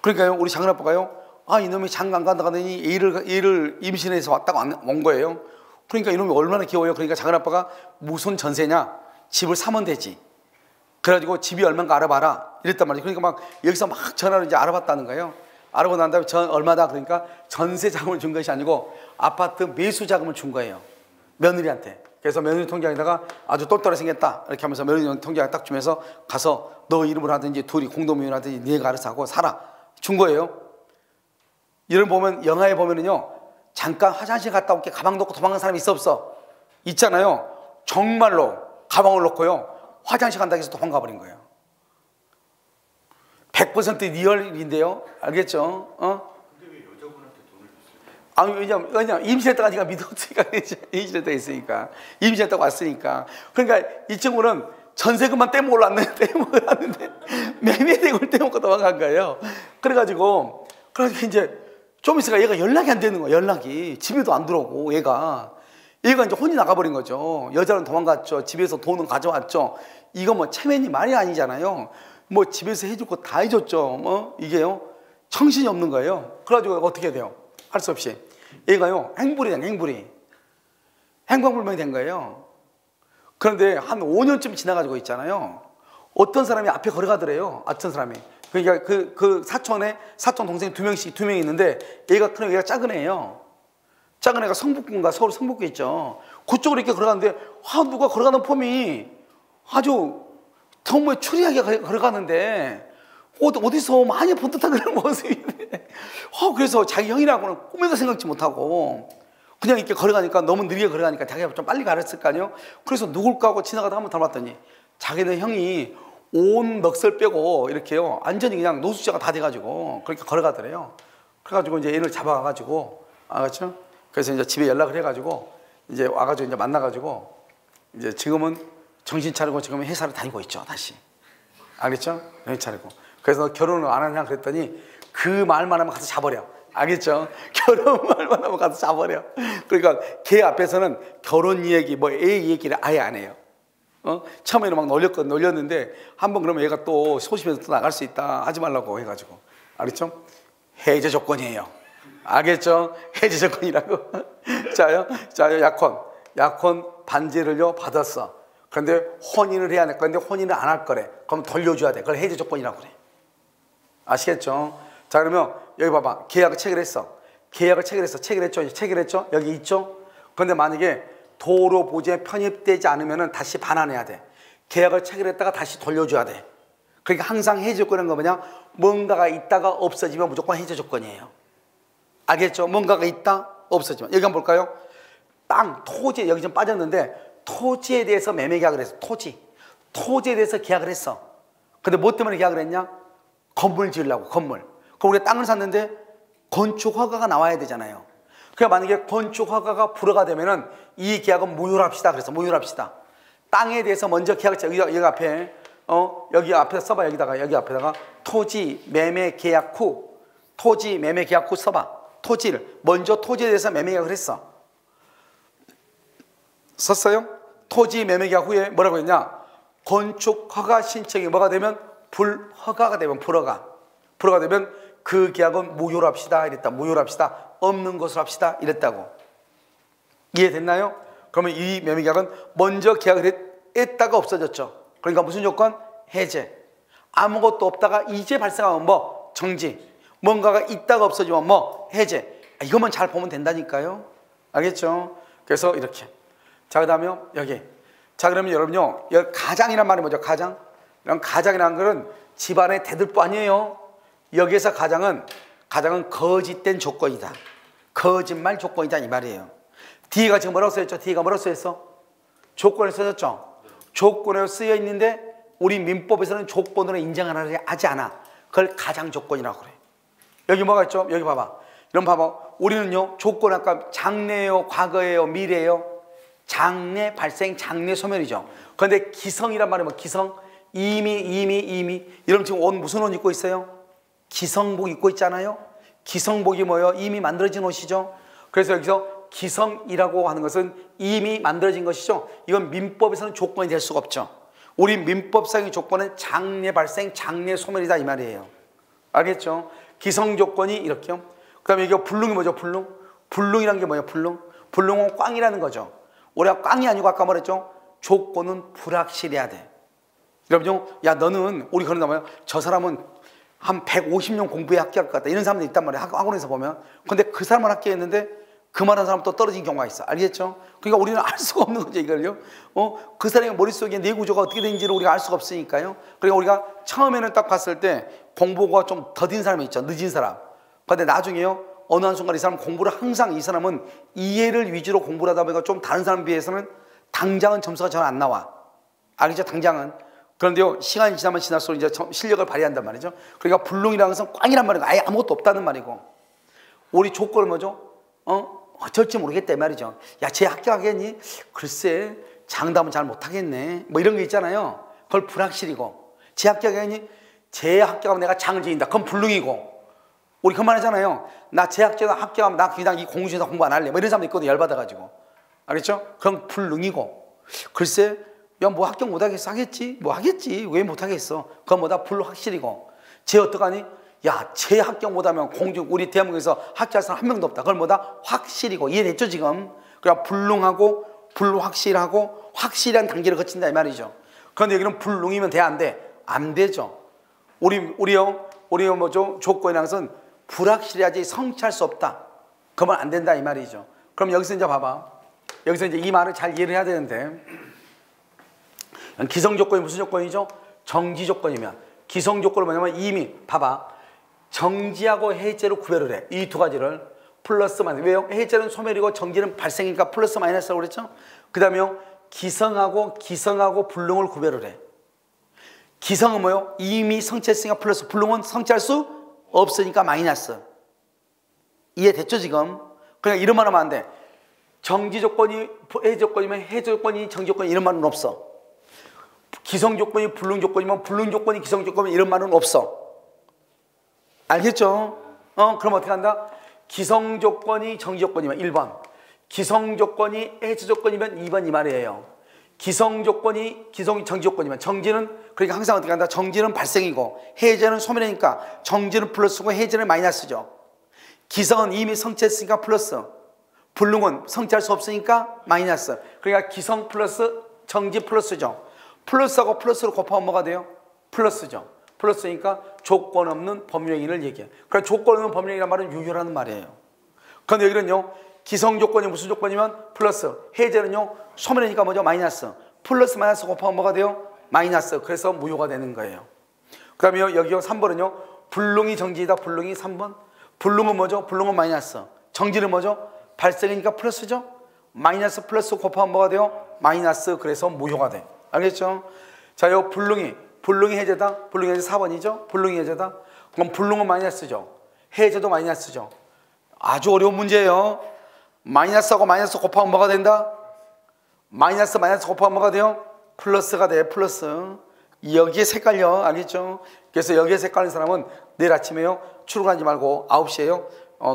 그러니까요, 우리 작은아빠가요, 이놈이 장가 안 간다 하더니 애를 임신해서 왔다고 온 거예요. 그러니까 이놈이 얼마나 귀여워요. 그러니까 작은아빠가 무슨 전세냐, 집을 사면 되지. 그래가지고 집이 얼마인가 알아봐라 이랬단 말이에요. 그러니까 막 여기서 막 전화를 이제 알아봤다는 거예요. 알아보고 난 다음에 얼마다 그러니까 전세 자금을 준 것이 아니고 아파트 매수 자금을 준 거예요, 며느리한테. 그래서 며느리 통장에다가 아주 똘똘하게 생겼다 이렇게 하면서 며느리 통장에 딱 주면서 가서 너 이름으로 하든지 둘이 공동명의로 하든지 네가 알아서 하고 살아 준 거예요. 이런 보면 영화에 보면은요, 잠깐 화장실 갔다 올게 가방 놓고 도망간 사람이 있어 없어? 있잖아요. 정말로 가방을 놓고요 화장실 간다고 해서 도망가 버린 거예요. 100% 리얼인데요. 알겠죠? 근데 왜 여자분한테 돈을 줬어요? 왜냐면 임신했다가 니가 믿었으니까. 임신했다가 있으니까. 임신했다고 왔으니까. 그러니까 이 친구는 전세금만 떼먹으러 왔는데 매매대금을 떼먹고 도망간 거예요. 그래가지고 이제 좀 있으니까 얘가 연락이 안 되는 거예요. 연락이. 집에도 안 들어오고 얘가 이제 혼이 나가버린 거죠. 여자는 도망갔죠. 집에서 돈은 가져왔죠. 이거 뭐 체면이 말이 아니잖아요. 뭐 집에서 해줄 거 다 해줬죠. 이게요, 정신이 없는 거예요. 그래가지고 어떻게 돼요? 할 수 없이 얘가요 행방불명이 된 거예요. 그런데 한 5년쯤 지나가지고 있잖아요, 어떤 사람이 앞에 걸어가더래요. 어떤 사람이. 그러니까 그 사촌 동생이 두 명이 있는데 얘가 큰 애가 작은 애예요. 작은 애가 성북구인가, 서울 성북구 있죠. 그쪽으로 이렇게 걸어가는데 누가 걸어가는 폼이 아주 정말 추리하게 걸어가는데 어디서 많이 본 듯한 그런 모습인데 그래서 자기 형이라고는 꿈에도 생각지 못하고 그냥 이렇게 걸어가니까, 너무 느리게 걸어가니까 자기가 좀 빨리 가랬을 거 아니에요. 그래서 누굴까 하고 지나가다 한번 닮았더니 자기네 형이 온 넋을 빼고 이렇게요, 완전히 그냥 노숙자가 다 돼가지고 그렇게 걸어가더래요. 그래가지고 이제 얘를 잡아가지고, 알았죠? 그래서 이제 집에 연락을 해가지고 이제 와가지고 이제 만나가지고 이제 지금은 정신 차리고 지금 회사를 다니고 있죠, 다시. 알겠죠? 정신 차리고. 그래서 결혼을 안 하냐 그랬더니 그 말만 하면 가서 자버려. 알겠죠? 결혼 말만 하면 가서 자버려. 그러니까 걔 앞에서는 결혼 얘기, 애 얘기를 아예 안 해요. 처음에는 막 놀렸는데 한번 그러면 얘가 또 소심해서 또 나갈 수 있다 하지 말라고 해가지고. 알겠죠? 해제 조건이에요. 알겠죠? 해제 조건이라고. 자요, 약혼 반지를요 받았어. 그런데 혼인을 해야 될 건데 혼인을 안 할 거래. 그럼 돌려줘야 돼. 그걸 해제 조건이라고 그래. 아시겠죠? 자, 그러면 여기 봐봐. 계약을 체결했어. 체결했죠? 여기 있죠? 그런데 만약에 도로 보증에 편입되지 않으면 다시 반환해야 돼. 계약을 체결했다가 다시 돌려줘야 돼. 그러니까 항상 해제 조건은 뭐냐? 뭔가가 있다가 없어지면 무조건 해제 조건이에요. 알겠죠? 뭔가가 있다, 없어지면. 여기 한번 볼까요? 땅, 토지, 여기 좀 빠졌는데 토지에 대해서 매매 계약을 했어. 토지에 대해서 계약을 했어. 근데 뭐 때문에 계약을 했냐? 건물 지으려고, 건물. 그럼 우리가 땅을 샀는데 건축 허가가 나와야 되잖아요. 그러니까 만약에 건축 허가가 불허가 되면은 이 계약은 무효합시다. 그래서 무효합시다. 땅에 대해서 먼저 계약을, 여기 앞에, 여기 앞에 써봐. 여기 앞에다가 토지 매매 계약 후 써봐. 먼저 토지에 대해서 매매 계약을 했어. 썼어요? 토지 매매 계약 후에 뭐라고 했냐? 건축 허가 신청이 뭐가 되면 불허가가 되면 불허가 되면 그 계약은 무효로 합시다 이랬다. 무효로 합시다. 없는 것으로 합시다 이랬다고. 이해됐나요? 그러면 이 매매계약은 먼저 계약을 했다가 없어졌죠. 그러니까 무슨 조건? 해제. 아무것도 없다가 이제 발생하면 뭐? 정지. 뭔가가 있다가 없어지면 뭐? 해제. 이것만 잘 보면 된다니까요. 알겠죠? 그래서 이렇게. 자, 그 다음에 여기. 자, 그러면 여러분요, 여기 가장이란 말이 뭐죠? 가장? 이런 가장이라는 것은 집안의 대들보 아니에요. 여기에서 가장은 거짓된 조건이다. 거짓말 조건이다 이 말이에요. D가 지금 뭐라고 써있죠? D가 뭐라고 써있어? 조건에 써졌죠? 조건에 쓰여 있는데 우리 민법에서는 조건으로 인정을 하지 않아. 그걸 가장 조건이라고 그래. 여기 뭐가 있죠? 여기 봐봐. 이런 봐봐. 우리는요, 조건 아까 장래예요, 과거예요, 미래예요. 장래 발생, 장래 소멸이죠. 그런데 기성이란 말이 뭐 기성? 이미. 이러면 지금 옷 무슨 옷 입고 있어요? 기성복 입고 있잖아요. 기성복이 뭐예요? 이미 만들어진 옷이죠. 그래서 여기서 기성이라고 하는 것은 이미 만들어진 것이죠. 이건 민법에서는 조건이 될 수가 없죠. 우리 민법상의 조건은 장래 발생, 장래 소멸이다 이 말이에요. 알겠죠? 기성 조건이 이렇게요. 그 다음에 이게 불능이 뭐죠? 불능? 불능이란 게 뭐예요? 불능? 불능은 꽝이라는 거죠. 우리가 꽝이 아니고 아까 말했죠? 조건은 불확실해야 돼. 여러분, 야 너는 우리 그런다 말이야. 저 사람은 한 150년 공부에 합격할 것 같다. 이런 사람들이 있단 말이에요. 학원에서 보면. 근데 그 사람은 합격했는데 그만한 사람은 또 떨어진 경우가 있어. 알겠죠? 그러니까 우리는 알 수가 없는 거죠, 이걸요. 그 사람의 머릿속에 뇌 구조가 어떻게 되는지를 우리가 알 수가 없으니까요. 그러니까 우리가 처음에는 딱 봤을 때 공부가 좀 더딘 사람이 있죠. 늦은 사람. 근데 나중에요. 어느 한 순간 이 사람 공부를 항상 이 사람은 이해를 위주로 공부를 하다 보니까 좀 다른 사람에 비해서는 당장은 점수가 잘 안 나와. 알겠죠? 당장은. 그런데요, 시간이 지나면 지날수록 이제 실력을 발휘한단 말이죠. 그러니까 불능이라는 것은 꽝이란 말이고 아예 아무것도 없다는 말이고. 우리 조건은 뭐죠? 어쩔지 모르겠다 이 말이죠. 야, 쟤 합격하겠니? 글쎄, 장담은 잘 못하겠네. 뭐 이런 게 있잖아요. 그걸 불확실이고. 쟤 합격하겠니? 쟤 합격하면 내가 장을 지닌다. 그건 불능이고. 우리 그만 하잖아요. 나 쟤 합격하면 나 그냥 이 공주에서 공부 안 할래. 뭐 이런 사람도 있거든, 열받아가지고. 알겠죠? 그건 불능이고. 글쎄, 야, 뭐 합격 못하겠어? 하겠지? 뭐 하겠지? 왜 못하겠어? 그건 뭐다? 불확실이고. 쟤 어떡하니? 야, 쟤 합격 못하면 공주, 우리 대한민국에서 합격할 사람 한 명도 없다. 그걸 뭐다? 확실이고. 이해됐죠, 지금? 그러니까 불능하고, 불확실하고, 확실한 단계를 거친다, 이 말이죠. 그런데 여기는 불능이면 돼, 안 돼? 안 되죠. 우리요, 뭐죠? 조건이라는 것은 불확실해야지 성취할 수 없다. 그러면 안 된다, 이 말이죠. 그럼 여기서 이제 봐봐. 여기서 이제 이 말을 잘 이해를 해야 되는데, 기성 조건이 무슨 조건이죠? 정지 조건이면. 기성 조건은 뭐냐면 이미 봐봐. 정지하고 해제로 구별을 해. 이 두 가지를 플러스 마이너스. 왜요? 해제는 소멸이고 정지는 발생이니까 플러스 마이너스라고 그랬죠? 그 다음에요, 기성하고 불능을 구별을 해. 기성은 뭐요? 이미 성취했으니까 플러스, 불능은 성취할 수 없으니까 마이너스. 이해됐죠 지금? 그냥 이런 말 하면 안 돼. 정지 조건이 해제 조건이면 해제 조건이 정지 조건이 이런 말은 없어. 기성 조건이 불능 조건이면 불능 조건이 기성 조건이면 이런 말은 없어. 알겠죠? 그럼 어떻게 한다? 기성 조건이 정지 조건이면 1번, 기성 조건이 해제 조건이면 2번 이 말이에요. 기성 조건이 정지 조건이면 정지는 그러니까 항상 어떻게 한다? 정지는 발생이고 해제는 소멸이니까 정지는 플러스고 해제는 마이너스죠. 기성은 이미 성취했으니까 플러스, 불능은 성취할 수 없으니까 마이너스. 그러니까 기성 플러스 정지 플러스죠. 플러스하고 플러스로 곱하면 뭐가 돼요? 플러스죠. 플러스니까 조건 없는 법률행위를 얘기해요. 그러니까 조건 없는 법률행위란 말은 유효라는 말이에요. 그런데 여기는요, 기성 조건이 무슨 조건이면 플러스, 해제는요 소멸이니까 뭐죠? 마이너스. 플러스 마이너스 곱하면 뭐가 돼요? 마이너스. 그래서 무효가 되는 거예요. 그 다음에 여기요 3번은요 불능이 정지이다. 불능이 3번. 불능은 뭐죠? 불능은 마이너스. 정지는 뭐죠? 발생이니까 플러스죠. 마이너스 플러스 곱하면 뭐가 돼요? 마이너스. 그래서 무효가 돼. 알겠죠? 자, 요 불능이 해제다. 불능이 해제 4번이죠. 불능이 해제다. 그럼 불능은 마이너스죠. 해제도 마이너스죠. 아주 어려운 문제예요. 마이너스하고 마이너스 곱하면 뭐가 된다? 마이너스 곱하면 뭐가 돼요? 플러스가 돼. 플러스. 여기에 색깔려. 알겠죠? 그래서 여기에 색깔린 사람은 내일 아침에요 출근하지 말고 9시에요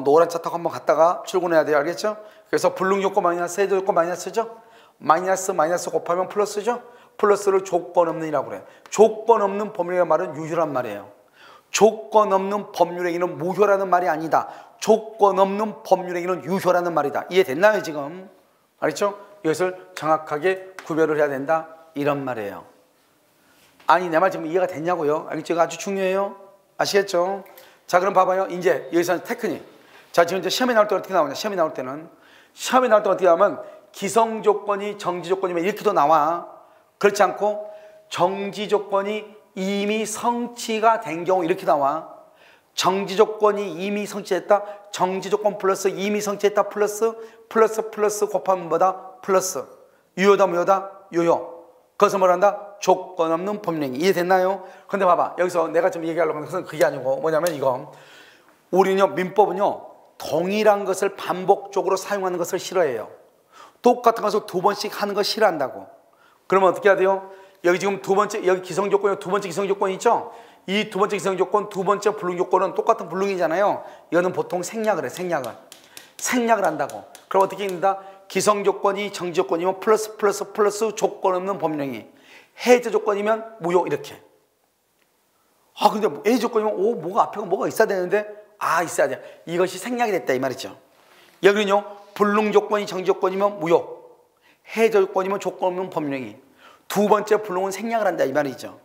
노란 차 타고 한번 갔다가 출근해야 돼요. 알겠죠? 그래서 불능 조건 마이너스, 해제 조건 마이너스죠. 마이너스 곱하면 플러스죠. 플러스를 조건 없는이라고 그래. 조건 없는 법률의 말은 유효란 말이에요. 조건 없는 법률행위는 무효라는 말이 아니다. 조건 없는 법률행위는 유효라는 말이다. 이해됐나요 지금? 알겠죠? 이것을 정확하게 구별을 해야 된다 이런 말이에요. 아니 내 말 지금 이해가 됐냐고요? 알겠죠? 이거 아주 중요해요. 아시겠죠? 자 그럼 봐봐요. 이제 여기서 테크닉. 자 지금 이제 시험에 나올 때 어떻게 나오냐? 시험에 나올 때 어떻게 하면 기성 조건이 정지 조건이면 이렇게도 나와. 그렇지 않고 정지 조건이 이미 성취가 된 경우 이렇게 나와. 정지 조건이 이미 성취했다. 정지 조건 플러스 이미 성취했다 플러스 곱하면 뭐다? 플러스. 유효다 무효다? 유효. 그것을 뭐란다? 조건 없는 법령이. 이해됐나요? 근데 봐봐. 여기서 내가 지금 얘기하려고 하는 것은 그게 아니고 뭐냐면 이거. 우리는요 민법은요 동일한 것을 반복적으로 사용하는 것을 싫어해요. 똑같은 것을 두 번씩 하는 거 싫어한다고. 그러면 어떻게 해야 돼요? 여기 지금 두 번째 여기 기성 조건이 두 번째 기성 조건이 있죠? 이 두 번째 기성 조건, 두 번째 불능 조건은 똑같은 불능이잖아요. 이거는 보통 생략을 해. 생략을 한다고. 그럼 어떻게 합니다? 기성 조건이 정지 조건이면 플러스 조건 없는 법령이. 해제 조건이면 무효 이렇게. 아 근데 해제 조건이면 오 뭐가 앞에 뭐가 있어야 되는데 있어야 돼. 이것이 생략이 됐다 이 말이죠. 여기는요 불능 조건이 정지 조건이면 무효. 해제 조건이면 조건 없는 법령이. 두 번째 불능은 생략을 한다 이 말이죠.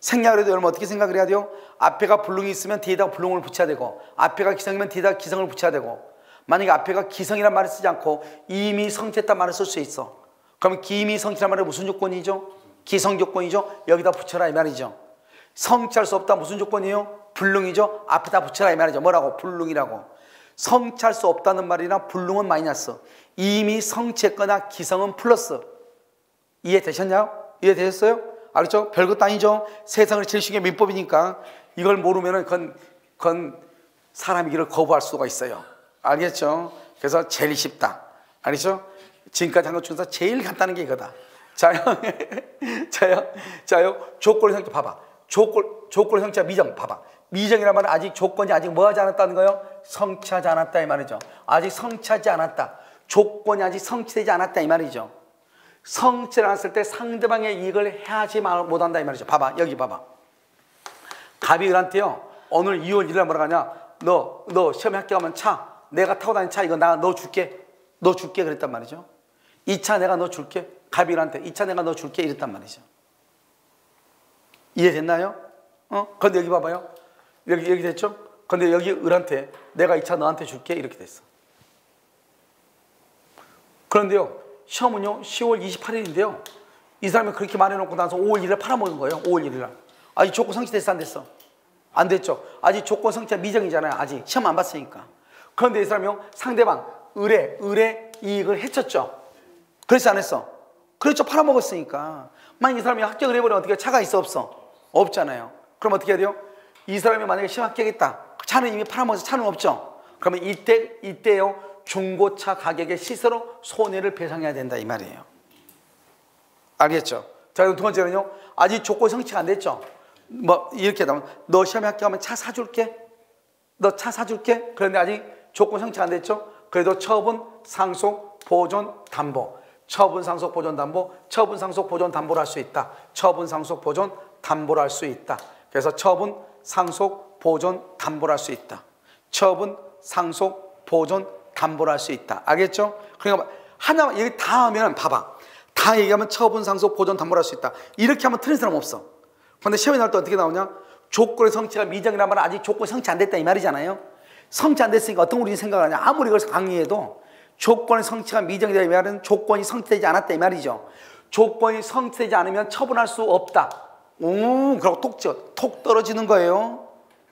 생략을 해도 여러분 어떻게 생각을 해야 돼요? 앞에가 불능이 있으면 뒤에다가 불능을 붙여야 되고 앞에가 기성이면 뒤에다가 기성을 붙여야 되고 만약에 앞에가 기성이란 말을 쓰지 않고 이미 성취했단 말을 쓸 수 있어. 그럼 이미 성취란 말은 무슨 조건이죠? 기성 조건이죠. 여기다 붙여라 이 말이죠. 성취할 수 없다 무슨 조건이에요? 불능이죠. 앞에다 붙여라 이 말이죠. 뭐라고? 불능이라고. 성취할 수 없다는 말이나 불능은 마이너스. 이미 성취했거나 기성은 플러스. 이해되셨나요? 이해되셨어요? 알겠죠? 별것도 아니죠. 세상을 제일 쉬운 게 민법이니까 이걸 모르면은 그건 사람이 이걸 거부할 수가 있어요. 알겠죠? 그래서 제일 쉽다. 알겠죠? 지금까지 한 것 중에서 제일 간단한 게 이거다. 자요. 조건의 성취 봐봐. 조건의 성취와 미정 봐봐. 미정이란 말은 아직 조건이 아직 뭐 하지 않았다는 거예요? 성취하지 않았다 이 말이죠. 아직 성취하지 않았다. 조건이 아직 성취되지 않았다 이 말이죠. 성취를 않았을 때 상대방의 이익을 해하지 못한다 이 말이죠. 봐봐 여기 봐봐. 갑이 을한테요 오늘 2월 1일에 뭐라고 하냐. 너 시험에 합격하면 차 내가 타고 다니는 차 이거 너 줄게 그랬단 말이죠. 이 차 내가 너 줄게. 갑이 을한테 이 차 내가 너 줄게 이랬단 말이죠. 이해됐나요? 근데 여기 봐봐요. 여기 됐죠? 근데 여기 을한테 내가 이 차 너한테 줄게 이렇게 됐어. 그런데요 시험은요 10월 28일인데요 이 사람이 그렇게 말해놓고 나서 5월 1일에 팔아먹은 거예요. 5월 1일날 아직 조건 성취됐어 안 됐어? 안 됐죠. 아직 조건 성취가 미정이잖아요. 아직 시험 안 봤으니까. 그런데 이 사람이요 상대방 을의 이익을 해쳤죠. 그렇지 않았어? 그렇죠. 팔아먹었으니까. 만약 이 사람이 합격을 해버리면 어떻게 차가 있어 없어? 없잖아요. 그럼 어떻게 해야 돼요? 이 사람이 만약에 시험 합격했다. 차는 이미 팔아먹어서 차는 없죠. 그러면 이때요 중고차 가격의 시세로 손해를 배상해야 된다 이 말이에요. 알겠죠? 자 그럼 두 번째는요 아직 조건 성취가 안 됐죠. 뭐 이렇게 하면 너 시험에 합격하면 차 사줄게. 너 차 사줄게. 그런데 아직 조건 성취가 안 됐죠. 그래도 처분, 상속, 보존, 담보. 처분, 상속, 보존, 담보. 처분, 상속, 보존, 담보를 할 수 있다. 처분, 상속, 보존, 담보를 할 수 있다. 그래서 처분, 상속, 보존, 담보를 할 수 있다. 처분, 상속, 보존, 담보를 할 수 있다. 알겠죠? 그러니까 하나만 여기 다 하면 봐봐. 다 얘기하면 처분, 상속, 보존, 담보를 할 수 있다. 이렇게 하면 틀린 사람 없어. 그런데 시험에 나올 때 어떻게 나오냐? 조건의 성취가 미정이란 말은 아직 조건이 성취 안 됐다 이 말이잖아요. 성취 안 됐으니까 어떤 우리 생각을 하냐? 아무리 이걸 강의해도 조건의 성취가 미정이다 이 말은 조건이 성취되지 않았다 이 말이죠. 조건이 성취되지 않으면 처분할 수 없다. 그러고 톡 떨어지는 거예요.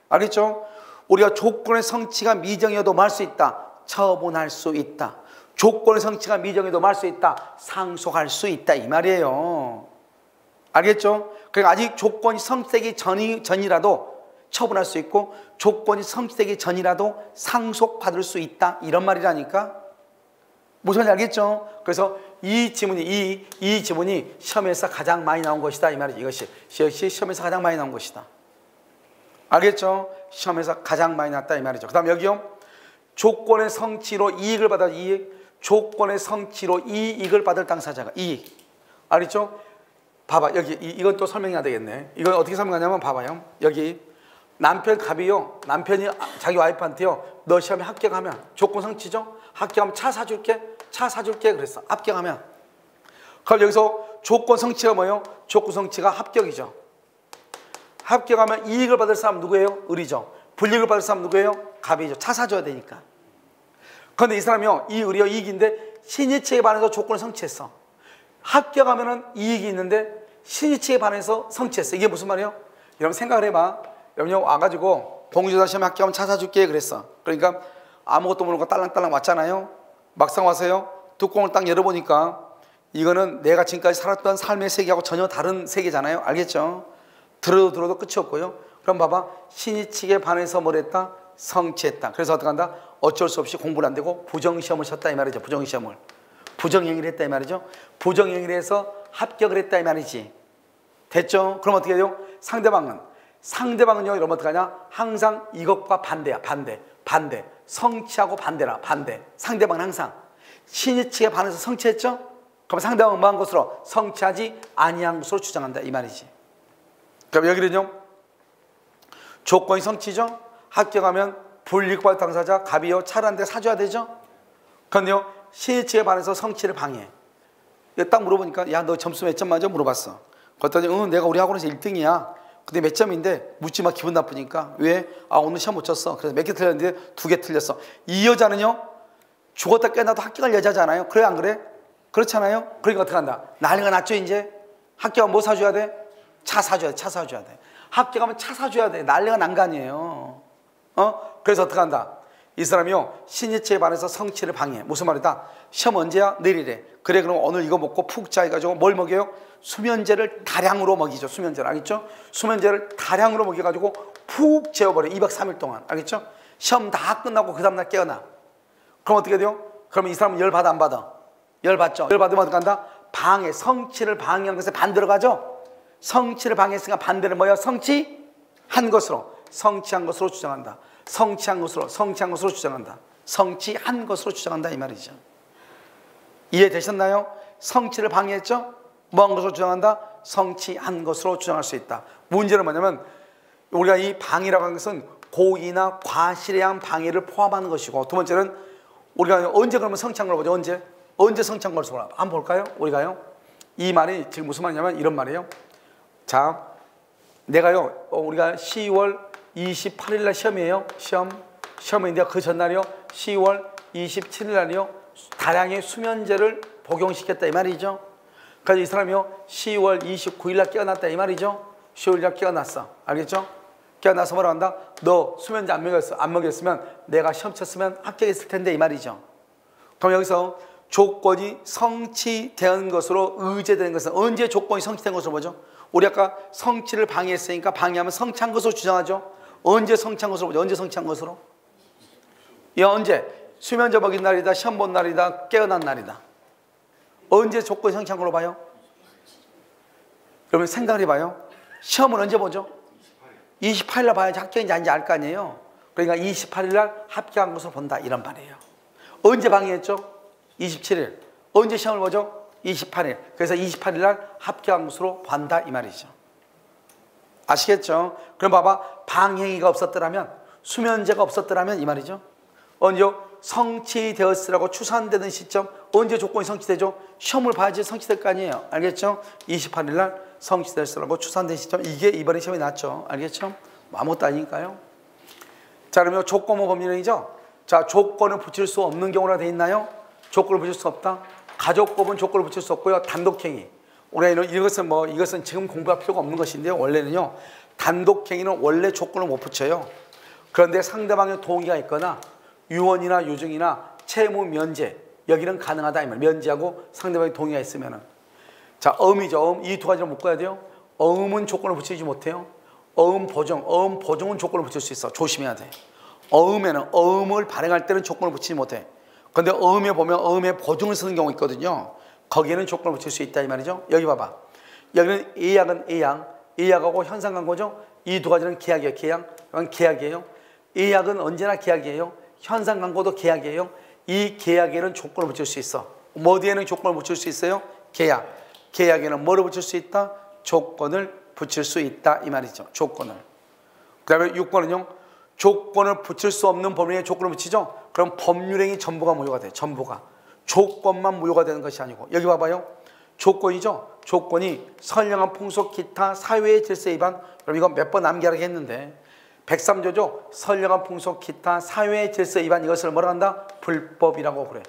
알겠죠? 우리가 조건의 성취가 미정이어도 말 수 있다. 처분할 수 있다. 조건의 성취가 미정에도 말 수 있다. 상속할 수 있다 이 말이에요. 알겠죠? 그러니까 아직 조건이 성취되기 전이라도 처분할 수 있고 조건이 성취되기 전이라도 상속받을 수 있다 이런 말이라니까. 무슨 말인지 알겠죠? 그래서 이 지문이 시험에서 가장 많이 나온 것이다 이 말이죠. 이것이 시험에서 가장 많이 나온 것이다. 알겠죠? 시험에서 가장 많이 났다 이 말이죠. 그 다음 여기요. 조건의 성취로 이익을 받아 조건의 성취로 이익을 받을 당사자가 이익. 알겠죠? 봐봐 여기 이건 또 설명해야 되겠네. 이건 어떻게 설명하냐면 봐봐요. 여기 남편 갑이요. 남편이 자기 와이프한테요. 너 시험에 합격하면 조건 성취죠? 합격하면 차 사줄게. 차 사줄게 그랬어. 합격하면. 그럼 여기서 조건 성취가 뭐예요? 조건 성취가 합격이죠. 합격하면 이익을 받을 사람 누구예요? 을이죠. 불이익을 받을 사람 누구예요? 갑이죠. 차 사줘야 되니까. 그런데 이 사람이요, 이 을이요, 이익인데 신이치에 반해서 조건을 성취했어. 합격하면은 이익이 있는데 신이치에 반해서 성취했어. 이게 무슨 말이에요? 여러분 생각을 해봐. 여러분 와가지고 공주사 시험에 합격하면 차 사줄게 그랬어. 그러니까 아무것도 모르고 딸랑딸랑 왔잖아요. 막상 와서요, 뚜껑을 딱 열어보니까 이거는 내가 지금까지 살았던 삶의 세계하고 전혀 다른 세계잖아요. 알겠죠? 들어도 끝이 없고요. 그럼 봐봐, 신이치에 반해서 뭘 했다? 성취했다. 그래서 어떻게 한다? 어쩔 수 없이 공부를 안 되고 부정시험을 쳤다 이 말이죠. 부정시험을. 부정행위를 했다 이 말이죠. 부정행위를 해서 합격을 했다 이 말이지. 됐죠? 그럼 어떻게 해요? 상대방은요, 이러면 어떡하냐? 항상 이것과 반대야. 반대. 성취하고 반대라. 반대. 상대방은 항상 신이치에 반해서 성취했죠? 그럼 상대방은 뭐한 것으로? 성취하지 아니한 것으로 주장한다 이 말이지. 그럼 여기는요, 조건이 성취죠? 합격하면 불이익받을 당사자 갑이요, 차를 한 대 사줘야 되죠? 그런데요, 신이치에 반해서 성취를 방해. 딱 물어보니까 야, 너 점수 몇 점 맞아? 물어봤어. 그랬더니 내가 우리 학원에서 1등이야. 근데 몇 점인데 묻지 마, 기분 나쁘니까. 왜? 오늘 시험 못 쳤어. 그래서 몇 개 틀렸는데 2개 틀렸어. 이 여자는요, 죽었다 깨어나도 합격할 여자잖아요. 그래 안 그래? 그렇잖아요. 그러니까 어떻게 한다? 난리가 났죠. 이제 합격하면 뭐 사줘야 돼? 차 사줘야 돼. 합격하면 차 사줘야 돼. 난리가 난 거 아니에요. 그래서 어떻게 한다? 이 사람이요, 신이치에 반해서 성취를 방해. 무슨 말이다? 시험 언제야? 내일이래. 그래, 그럼 오늘 이거 먹고 푹 자해가지고 뭘 먹여요? 수면제를 다량으로 먹이죠. 수면제를. 알겠죠? 수면제를 다량으로 먹여가지고 푹 재워버려. 2박 3일 동안. 알겠죠? 시험 다 끝나고 그 다음날 깨어나. 그럼 어떻게 돼요? 그러면 이 사람은 열 받아 안 받아? 열 받죠. 열 받으면 어떻게 한다? 방해, 성취를 방해한 것에 반 들어가죠. 성취를 방해했으니까 반대는 뭐야? 성취한 것으로 주장한다. 성취한 것으로 주장한다. 성취한 것으로 주장한다 이 말이죠. 이해되셨나요? 성취를 방해했죠? 뭐한 것으로 주장한다? 성취한 것으로 주장할 수 있다. 문제는 뭐냐면 우리가 이 방해라고 하는 것은 고의나 과실에 의한 방해를 포함하는 것이고, 두 번째는 우리가 언제 그러면 성취한 걸 보죠? 언제 성취한 걸 보라. 한번 볼까요? 우리가요, 이 말이 지금 무슨 말이냐면 이런 말이에요. 자, 내가요, 우리가 10월 28일 날 시험이에요. 시험인데 그 전날이요, 10월 27일 날이요, 다량의 수면제를 복용시켰다 이 말이죠. 그래서 이 사람이요, 10월 29일 날 깨어났다 이 말이죠. 10월 날 깨어났어. 알겠죠? 깨어나서 뭐라 한다? 너 수면제 안 먹였으면 내가 시험 쳤으면 합격했을 텐데 이 말이죠. 그럼 여기서 조건이 성취된 것으로 의제되는 것은 언제 조건이 성취된 것으로 보죠? 우리 아까 성취를 방해했으니까 방해하면 성취한 것으로 주장하죠. 언제 성취한 것으로 보죠? 언제 성취한 것으로? 언제? 수면제 먹인 날이다, 시험 본 날이다, 깨어난 날이다. 언제 조건이 성취한 걸로 봐요? 여러분 생각을 해봐요. 시험은 언제 보죠? 28일 날 봐야지 합격인지 아닌지 알 거 아니에요. 그러니까 28일 날 합격한 것으로 본다 이런 말이에요. 언제 방해했죠? 27일. 언제 시험을 보죠? 28일. 그래서 28일 날 합격한 것으로 본다 이 말이죠. 아시겠죠? 그럼 봐봐, 방행위가 없었더라면, 수면제가 없었더라면 이 말이죠. 언제요? 성취되었으라고 추산되는 시점, 언제 조건이 성취되죠? 시험을 봐야지 성취될 거 아니에요. 알겠죠? 28일 날 성취되었으라고 추산된 시점, 이게 이번에 시험이 났죠. 알겠죠? 아무것도 아니니까요. 자, 그러면 조건모 법률행위죠. 자, 조건을 붙일 수 없는 경우라 돼 있나요? 조건을 붙일 수 없다. 가족법은 조건을 붙일 수 없고요. 단독행위. 우리가 이것은 지금 공부할 필요가 없는 것인데요. 원래는요, 단독행위는 원래 조건을 못 붙여요. 그런데 상대방의 동의가 있거나 유언이나 유증이나 채무 면제, 여기는 가능하다 이 말. 면제하고 상대방의 동의가 있으면은. 자, 어음이죠. 이 두 가지를 묶어야 돼요. 어음은 조건을 붙이지 못해요. 어음 보정은 조건을 붙일 수 있어. 조심해야 돼. 어음을 발행할 때는 조건을 붙이지 못해. 그런데 어음에 보면 어음에 보증을 쓰는 경우 있거든요. 거기에는 조건을 붙일 수 있다 이 말이죠. 여기 봐봐. 여기는 예약은 예약하고 현상광고죠. 이 두 가지는 계약이에요. 이건 계약이에요. 예약은 언제나 계약이에요. 현상광고도 계약이에요. 이 계약에는 조건을 붙일 수 있어. 어디에는 조건을 붙일 수 있어요? 계약에는 뭐를 붙일 수 있다? 조건을 붙일 수 있다 이 말이죠. 조건을. 그 다음에 6번은요, 조건을 붙일 수 없는 법률에 조건을 붙이죠. 그럼 법률행위 전부가 모여가 돼요. 전부가. 조건만 무효가 되는 것이 아니고 여기 봐봐요. 조건이죠. 조건이 선량한 풍속 기타 사회의 질서 위반. 그럼 이거 몇 번 암기하라고 했는데 103조죠. 선량한 풍속 기타 사회의 질서 위반 이것을 뭐라 한다? 불법이라고 그래.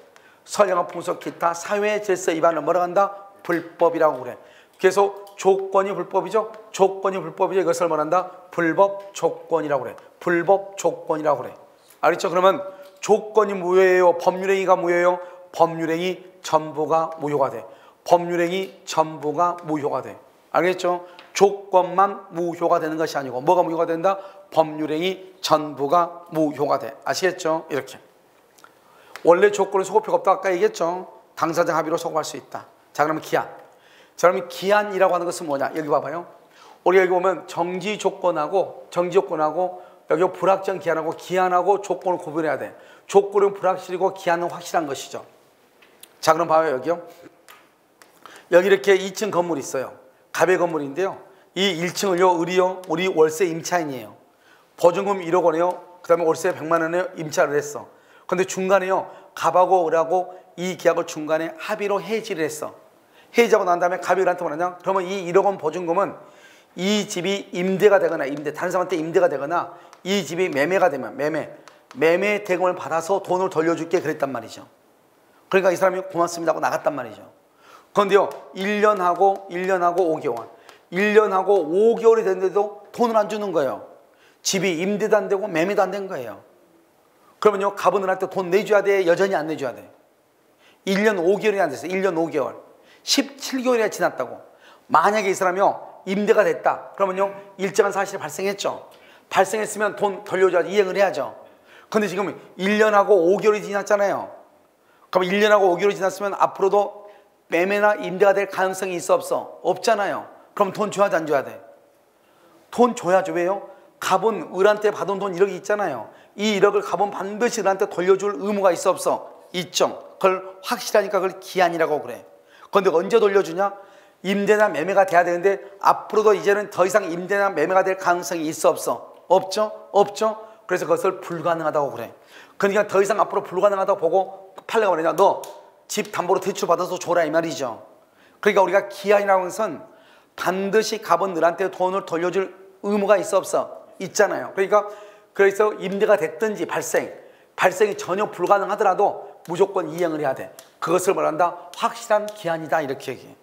선량한 풍속 기타 사회의 질서 위반을 뭐라 한다? 불법이라고 그래. 그래서 조건이 불법이죠. 조건이 불법이죠. 이것을 뭐라 한다? 불법 조건이라고 그래. 불법 조건이라고 그래. 알겠죠? 그러면 조건이 무효예요? 법률행위가 무효예요? 법률행위 전부가 무효가 돼. 법률행위 전부가 무효가 돼. 알겠죠? 조건만 무효가 되는 것이 아니고 뭐가 무효가 된다? 법률행위 전부가 무효가 돼. 아시겠죠? 이렇게. 원래 조건은 소급 필요가 없다 아까 얘기했죠. 당사자 합의로 소급할 수 있다. 자, 그러면 기한. 자, 그러면 기한이라고 하는 것은 뭐냐? 여기 봐봐요. 우리 여기 보면 정지 조건하고 여기 불확정 기한하고 기한하고 조건을 구분해야 돼. 조건은 불확실이고 기한은 확실한 것이죠. 자, 그럼 봐요. 여기요. 여기 이렇게 2층 건물이 있어요. 가배 건물인데요. 이 1층을요, 우리 월세 임차인이에요. 보증금 1억 원이요. 그 다음에 월세 100만 원에 임차를 했어. 근데 중간에요, 갑하고 을하고 이 계약을 중간에 합의로 해지를 했어. 해지하고 난 다음에 갑이 을한테 뭐냐면, 그러면 이 1억 원 보증금은 이 집이 임대가 되거나, 다른 사람한테 임대가 되거나, 이 집이 매매가 되면, 매매 대금을 받아서 돈을 돌려줄게 그랬단 말이죠. 그러니까 이 사람이 고맙습니다 하고 나갔단 말이죠. 그런데요, 1년하고 5개월. 1년하고 5개월이 됐는데도 돈을 안 주는 거예요. 집이 임대도 안 되고 매매도 안 된 거예요. 그러면요, 갑은 을한테 돈 내줘야 돼? 여전히 안 내줘야 돼? 1년 5개월이 안 됐어요. 1년 5개월. 17개월이나 지났다고. 만약에 이 사람이요, 임대가 됐다. 그러면요, 일정한 사실이 발생했죠. 발생했으면 돈 돌려줘야지, 이행을 해야죠. 근데 지금 1년하고 5개월이 지났잖아요. 그럼 1년하고 5개월이 지났으면 앞으로도 매매나 임대가 될 가능성이 있어 없어? 없잖아요. 그럼 돈 줘야 돼, 안 줘야 돼? 돈 줘야죠. 왜요? 갑은 을한테 받은 돈 1억이 있잖아요. 이 1억을 갑은 반드시 을한테 돌려줄 의무가 있어 없어? 있죠. 그걸 확실하니까 그걸 기한이라고 그래. 그런데 언제 돌려주냐? 임대나 매매가 돼야 되는데 앞으로도 이제는 더 이상 임대나 매매가 될 가능성이 있어 없어? 없죠? 없죠? 그래서 그것을 불가능하다고 그래. 그러니까 더 이상 앞으로 불가능하다고 보고 팔려가 그러냐? 너 집 담보로 대출 받아서 줘라 이 말이죠. 그러니까 우리가 기한이라고 하는 것은 반드시 갑은 을한테 돈을 돌려줄 의무가 있어 없어? 있잖아요. 그러니까 그래서 임대가 됐든지 발생이 전혀 불가능하더라도 무조건 이행을 해야 돼. 그것을 말한다? 확실한 기한이다 이렇게 얘기해.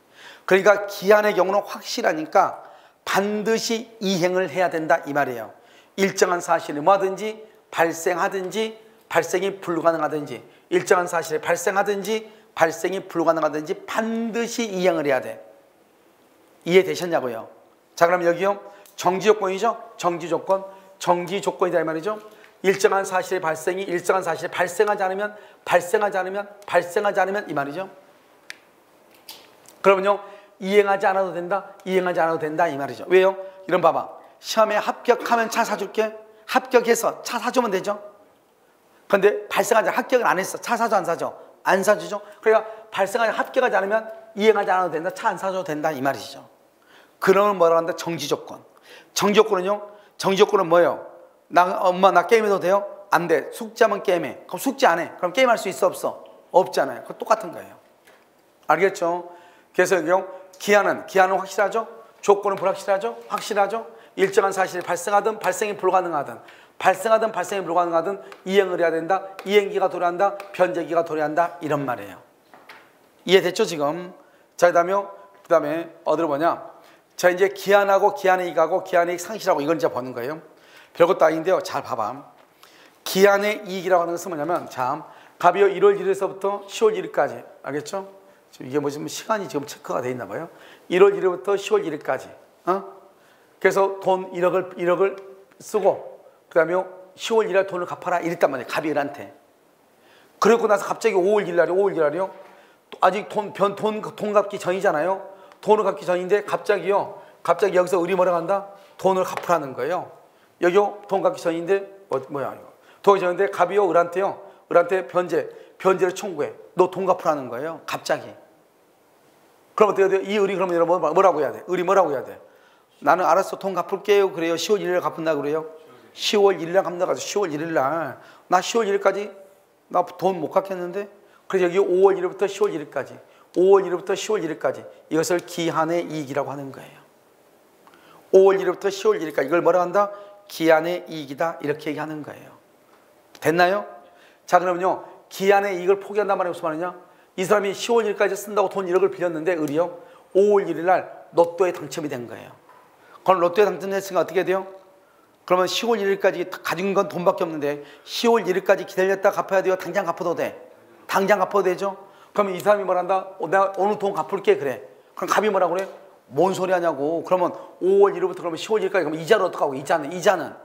그러니까 기한의 경우는 확실하니까 반드시 이행을 해야 된다 이 말이에요. 일정한 사실이 뭐하든지 발생하든지 발생이 불가능하든지 일정한 사실이 발생하든지 발생이 불가능하든지 반드시 이행을 해야 돼. 이해되셨냐고요? 자, 그럼 여기요, 정지조건이죠? 정지조건. 정지조건이다 이 말이죠. 일정한 사실의 발생이 일정한 사실이 발생하지 않으면 이 말이죠. 그러면요, 이행하지 않아도 된다, 이행하지 않아도 된다 이 말이죠. 왜요? 이런 봐봐. 시험에 합격하면 차 사줄게. 합격해서 차 사주면 되죠. 그런데 발생하지 합격을 안 했어. 차 사줘 안 사줘? 안 사주죠. 그러니까 발생하지 합격하지 않으면 이행하지 않아도 된다, 차 안 사줘도 된다 이 말이죠. 그러면 뭐라고 한다? 정지조건. 정지조건은 뭐예요? 엄마 나 게임해도 돼요? 안 돼. 숙제하면 게임해. 그럼 숙제 안 해. 그럼 게임할 수 있어 없어? 없잖아요. 그거 똑같은 거예요. 알겠죠? 그래서 여기요, 기한은 확실하죠? 조건은 불확실하죠? 확실하죠? 일정한 사실이 발생하든 발생이 불가능하든 발생이 불가능하든 이행을 해야 된다. 이행기가 도래한다. 변제기가 도래한다. 이런 말이에요. 이해됐죠 지금? 자, 그다음에 어디로 보냐? 자, 이제 기한하고 기한의 이익하고 기한의 이익 상실하고 이걸 이제 보는 거예요. 별것도 아닌데요. 잘 봐봐. 기한의 이익이라고 하는 것은 뭐냐면, 자, 갑이요 1월 1일서부터 10월 1일까지. 알겠죠? 지금 이게 뭐지? 시간이 지금 체크가 돼 있나 봐요. 1월 1일부터 10월 1일까지. 그래서 돈 1억을 쓰고, 그 다음에 10월 1일 돈을 갚아라 이랬단 말이에요. 갑이 을한테. 그러고 나서 갑자기 5월 1일날이요. 아직 돈 갚기 전이잖아요. 돈을 갚기 전인데 갑자기 여기서 을이 뭐라고 한다? 돈을 갚으라는 거예요. 여기요, 돈 갚기 전인데, 뭐야, 이거. 돈 갚기 전인데 갑이요, 을한테 변제를 청구해. 너 돈 갚으라는 거예요. 갑자기. 그럼 어떻게 돼요? 이 을이 그러면 여러분 뭐라고 해야 돼? 을이 뭐라고 해야 돼? 나는 알았어, 돈 갚을게요. 그래요. 10월 1일에 갚는다 그래요. 10월 1일날 갚는다 가지고 10월 1일날 나 10월 1일까지 나 돈 못 갚겠는데 그래서 여기 5월 1일부터 10월 1일까지 5월 1일부터 10월 1일까지 이것을 기한의 이익이라고 하는 거예요. 5월 1일부터 10월 1일까지 이걸 뭐라고 한다? 기한의 이익이다 이렇게 얘기하는 거예요. 됐나요? 자 그러면요 기한의 이익을 포기한단 말이 무슨 말이냐? 이 사람이 10월 1일까지 쓴다고 돈 1억을 빌렸는데 을이요 5월 1일 날 로또에 당첨이 된 거예요. 그럼 로또에 당첨됐으니까 어떻게 돼요? 그러면 10월 1일까지 가진 건 돈밖에 없는데 10월 1일까지 기다렸다 갚아야 돼요? 당장 갚아도 돼? 당장 갚아도 되죠? 그러면 이 사람이 뭐란다? 내가 오늘 돈 갚을게 그래. 그럼 갑이 뭐라고 그래? 뭔 소리 하냐고. 그러면 5월 1일부터 그러면 10월 1일까지 그러면 이자를 어떡하고 이자는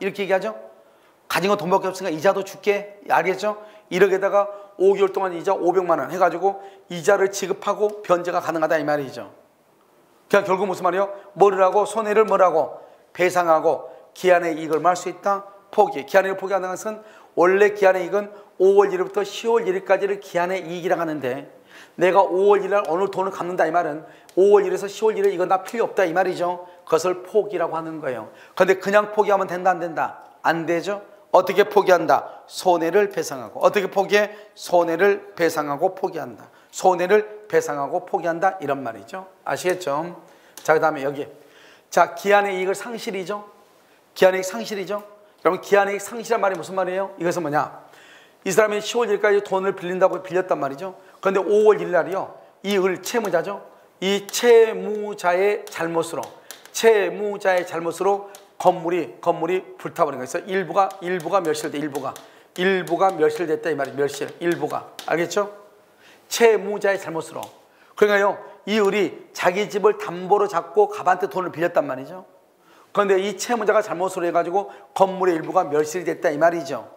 이렇게 얘기하죠? 가진 건 돈밖에 없으니까 이자도 줄게. 알겠죠? 1억에다가 5개월 동안 이자 500만 원 해가지고 이자를 지급하고 변제가 가능하다 이 말이죠. 그러니까 결국 무슨 말이에요? 뭐를 하고 손해를 뭐라고? 배상하고 기한의 이익을 말 수 있다? 포기. 기한의 이익을 포기하는 것은 원래 기한의 이익은 5월 1일부터 10월 1일까지를 기한의 이익이라고 하는데 내가 5월 1일 날 오늘 돈을 갚는다 이 말은 5월 1일에서 10월 1일 이건 다 필요 없다 이 말이죠. 그것을 포기라고 하는 거예요. 그런데 그냥 포기하면 된다 안 된다? 안 되죠. 어떻게 포기한다? 손해를 배상하고. 어떻게 포기해? 손해를 배상하고 포기한다. 손해를 배상하고 포기한다 이런 말이죠. 아시겠죠? 자, 그 다음에 여기 자 기한의 이익을 상실이죠. 기한의 이익 상실이죠. 여러분 기한의 이익 상실한 말이 무슨 말이에요? 이것은 뭐냐? 이 사람이 10월 1일까지 돈을 빌린다고 빌렸단 말이죠. 그런데 5월 1일 날이요 이 을 채무자죠. 이 채무자의 잘못으로 건물이 불타버린 거예요. 그래서 일부가 멸실돼. 일부가 멸실됐다 이 말이에요. 일부가 알겠죠? 채무자의 잘못으로. 그러니까요 이 을이 자기 집을 담보로 잡고 갑한테 돈을 빌렸단 말이죠. 그런데 이 채무자가 잘못으로 해가지고 건물의 일부가 멸실이 됐다 이 말이죠.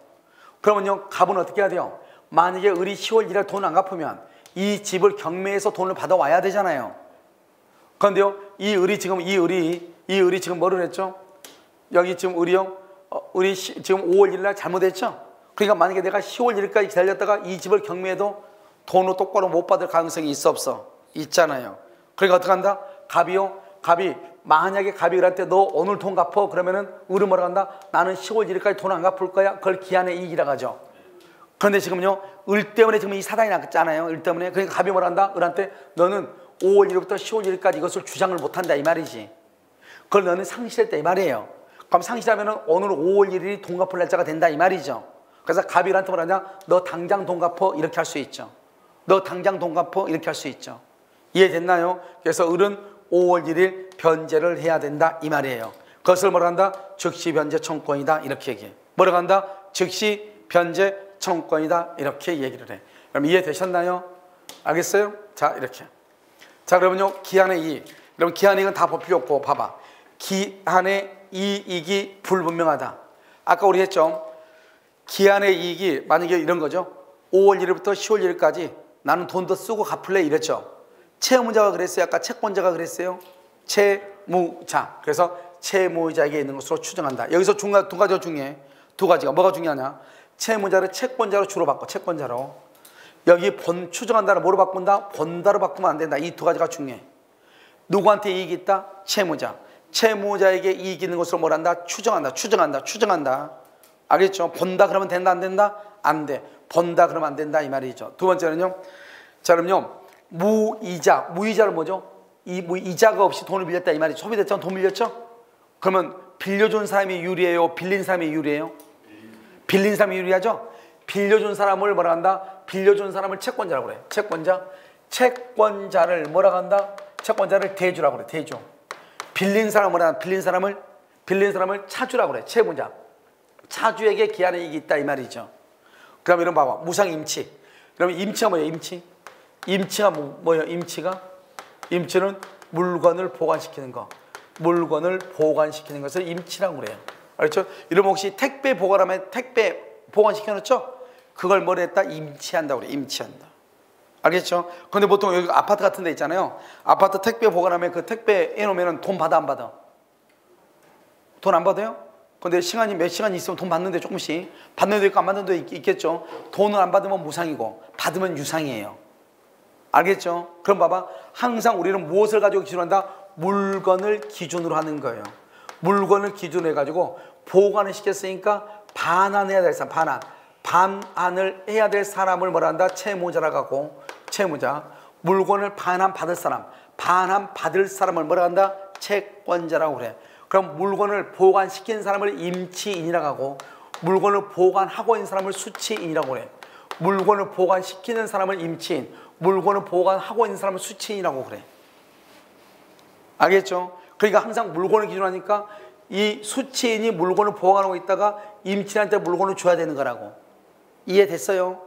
그러면요 갑은 어떻게 해야 돼요? 만약에 을이 10월 1일 돈 안 갚으면 이 집을 경매해서 돈을 받아와야 되잖아요. 그런데요 이 을이 지금 뭐를 했죠? 여기 지금 을이요 을이 지금 5월 1일 날 잘못했죠? 그러니까 만약에 내가 10월 1일까지 기다렸다가 이 집을 경매해도 돈을 똑바로 못 받을 가능성이 있어 없어? 있잖아요. 그러니까 어떻게 한다? 갑이 만약에 갑이 을한테 너 오늘 돈 갚어 그러면은 을은 뭐라고 한다? 나는 10월 1일까지 돈 안 갚을 거야. 그걸 기한의 이익이라고 하죠. 그런데 지금요 을 때문에 지금 이 사단이 났잖아요. 을 때문에. 그러니까 갑이 뭐라 한다? 을한테 너는 5월 1일부터 10월 1일까지 이것을 주장을 못한다 이 말이지. 그걸 너는 상실했다 이 말이에요. 그럼 상실하면은 오늘 5월 1일이 돈 갚을 날짜가 된다 이 말이죠. 그래서 갑이 을한테 뭐라 하냐? 너 당장 돈 갚어 이렇게 할 수 있죠. 너 당장 돈 갚어 이렇게 할 수 있죠. 이해됐나요? 그래서 을은 5월 1일 변제를 해야 된다 이 말이에요. 그것을 뭐라 한다? 즉시 변제 청구권이다 이렇게 얘기해. 뭐라고 한다? 즉시 변제 청구권이다 이렇게 얘기를 해. 그럼 이해되셨나요? 알겠어요? 자 이렇게. 자 그러면요 기한의 이익. 그럼 기한의 이익은 다 볼 필요 없고 봐봐. 기한의 이익이 불분명하다. 아까 우리 했죠. 기한의 이익이 만약에 이런 거죠. 5월 1일부터 10월 1일까지 나는 돈 더 쓰고 갚을래 이랬죠. 채무자가 그랬어요? 아까 채권자가 그랬어요? 채무자. 그래서 채무자에게 있는 것으로 추정한다. 여기서 두 가지가 중요해. 두 가지가 뭐가 중요하냐? 채무자를 채권자로 주로 바꿔. 채권자로. 여기 추정한다를 뭐로 바꾼다? 본다로 바꾸면 안 된다. 이 두 가지가 중요해. 누구한테 이익이 있다? 채무자. 채무자에게 이익이 있는 것으로 뭘 한다? 추정한다. 알겠죠? 본다 그러면 된다 안 된다? 안 돼. 본다 그러면 안 된다 이 말이죠. 두 번째는요. 자 그럼요. 무이자를 뭐죠? 이자가 없이 돈을 빌렸다 이 말이죠. 소비대처는 돈 빌렸죠? 그러면 빌려준 사람이 유리해요? 빌린 사람이 유리해요? 빌린 사람이 유리하죠? 빌려준 사람을 뭐라 한다? 빌려준 사람을 채권자라고 그래. 채권자를 뭐라고 한다? 채권자를 대주라고 그래. 대주. 빌린 사람을 뭐라 한다? 빌린 사람을 차주라고 그래. 채무자. 차주에게 기한의 이익이 있다 이 말이죠. 그럼 이런 봐봐. 무상임치. 그러면 임치가 뭐예요? 임치가 뭐예요? 임치는 물건을 보관시키는 거. 물건을 보관시키는 것을 임치라고 그래요. 알겠죠? 이러면 혹시 택배 보관하면 택배 보관시켜 놓죠? 그걸 뭐라 했다? 임치한다고 그래. 임치한다. 알겠죠? 근데 보통 여기 아파트 같은 데 있잖아요. 아파트 택배 보관하면 그 택배 해놓으면 돈 받아 안 받아? 돈 안 받아요? 근데 시간이 몇 시간 있으면 돈 받는데 조금씩 받는 데 있고 안 받는 데 있겠죠. 돈을 안 받으면 무상이고 받으면 유상이에요. 알겠죠? 그럼 봐봐. 항상 우리는 무엇을 가지고 기준한다? 물건을 기준으로 하는 거예요. 물건을 기준으로 해가지고 보관을 시켰으니까 반환해야 될 사람. 반환을 해야 될 사람을 뭐라 한다? 채무자라고 하고, 채무자. 물건을 반환 받을 사람, 반환 받을 사람을 뭐라 한다? 채권자라고 그래. 그럼 물건을 보관시킨 사람을 임치인이라고 하고, 물건을 보관하고 있는 사람을 수치인이라고 그래. 물건을 보관시키는 사람을 임치인, 물건을 보관하고 있는 사람을 수치인이라고 그래. 알겠죠? 그러니까 항상 물건을 기준으로 하니까 이 수치인이 물건을 보관하고 있다가 임치인한테 물건을 줘야 되는 거라고. 이해됐어요?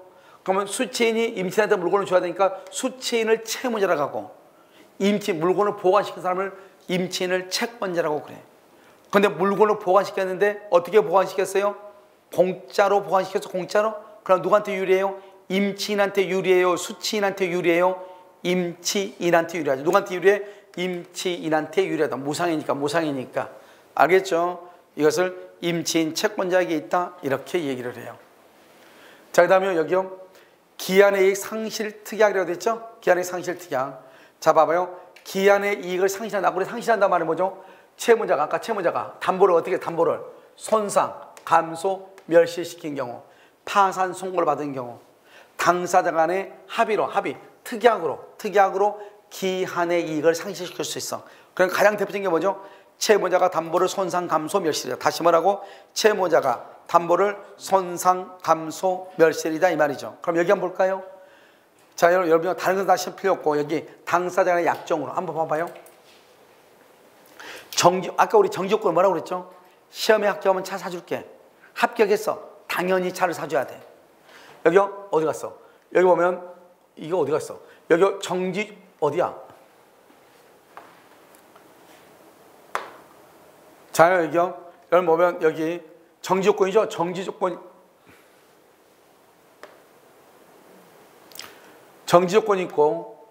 그러면 수치인이 임치인한테 물건을 줘야 되니까 수치인을 채무자라고 하고, 임치, 물건을 보관시킨 사람을 임치인을 채권자라고 그래. 근데 물건을 보관시켰는데 어떻게 보관시켰어요? 공짜로 보관시켰어, 공짜로? 그럼 누구한테 유리해요? 임치인한테 유리해요? 수치인한테 유리해요? 임치인한테 유리하죠. 누구한테 유리해? 임치인한테 유리하다. 무상이니까, 무상이니까. 알겠죠? 이것을 임치인 채권자에게 있다, 이렇게 얘기를 해요. 자, 그 다음에 여기요, 기한의 이익 상실 특약이라고 됐죠? 기한의 상실 특약. 자, 봐봐요. 기한의 이익을 상실한다. 우리 상실한다 말은 뭐죠? 채무자가, 아까 채무자가 담보를 어떻게, 담보를 손상, 감소, 멸실시킨 경우, 파산 선고를 받은 경우, 당사자 간의 합의로, 특약으로 기한의 이익을 상실시킬 수 있어. 그럼 가장 대표적인 게 뭐죠? 채무자가 담보를 손상, 감소, 멸실이다. 다시 뭐라고? 채무자가 담보를 손상, 감소, 멸실이다, 이 말이죠. 그럼 여기 한번 볼까요? 자, 여러분 다른 건 다 실 필요 없고, 여기 당사자 간의 약정으로 한번 봐봐요. 아까 우리 정지조건 뭐라고 그랬죠? 시험에 합격하면 차 사줄게. 합격했어. 당연히 차를 사줘야 돼. 여기 어디 갔어? 여기 보면 이거 어디 갔어? 여기 정지 어디야? 자, 여기요. 여러분 보면 여기 정지조건이죠? 정지조건이 있고,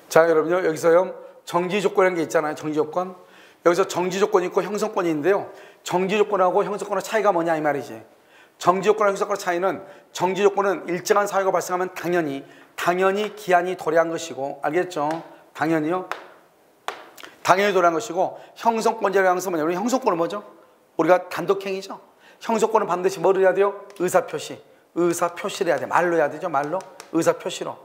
자, 여러분요, 여기서요, 정지조건이라는 게 있잖아요. 정지조건. 여기서 정지조건이 있고 형성권이 있는데요. 정지조건하고 형성권의 차이가 뭐냐, 이 말이지. 정지조건과 형성권의 차이는, 정지조건은 일정한 사유가 발생하면 당연히 기한이 도래한 것이고, 알겠죠? 당연히 도래한 것이고, 형성권자라는 것은 뭐냐면, 형성권은 뭐죠? 우리가 단독행위죠. 형성권은 반드시 뭐를 해야 돼요? 의사표시를 해야 돼. 말로 해야 되죠, 말로. 의사표시로.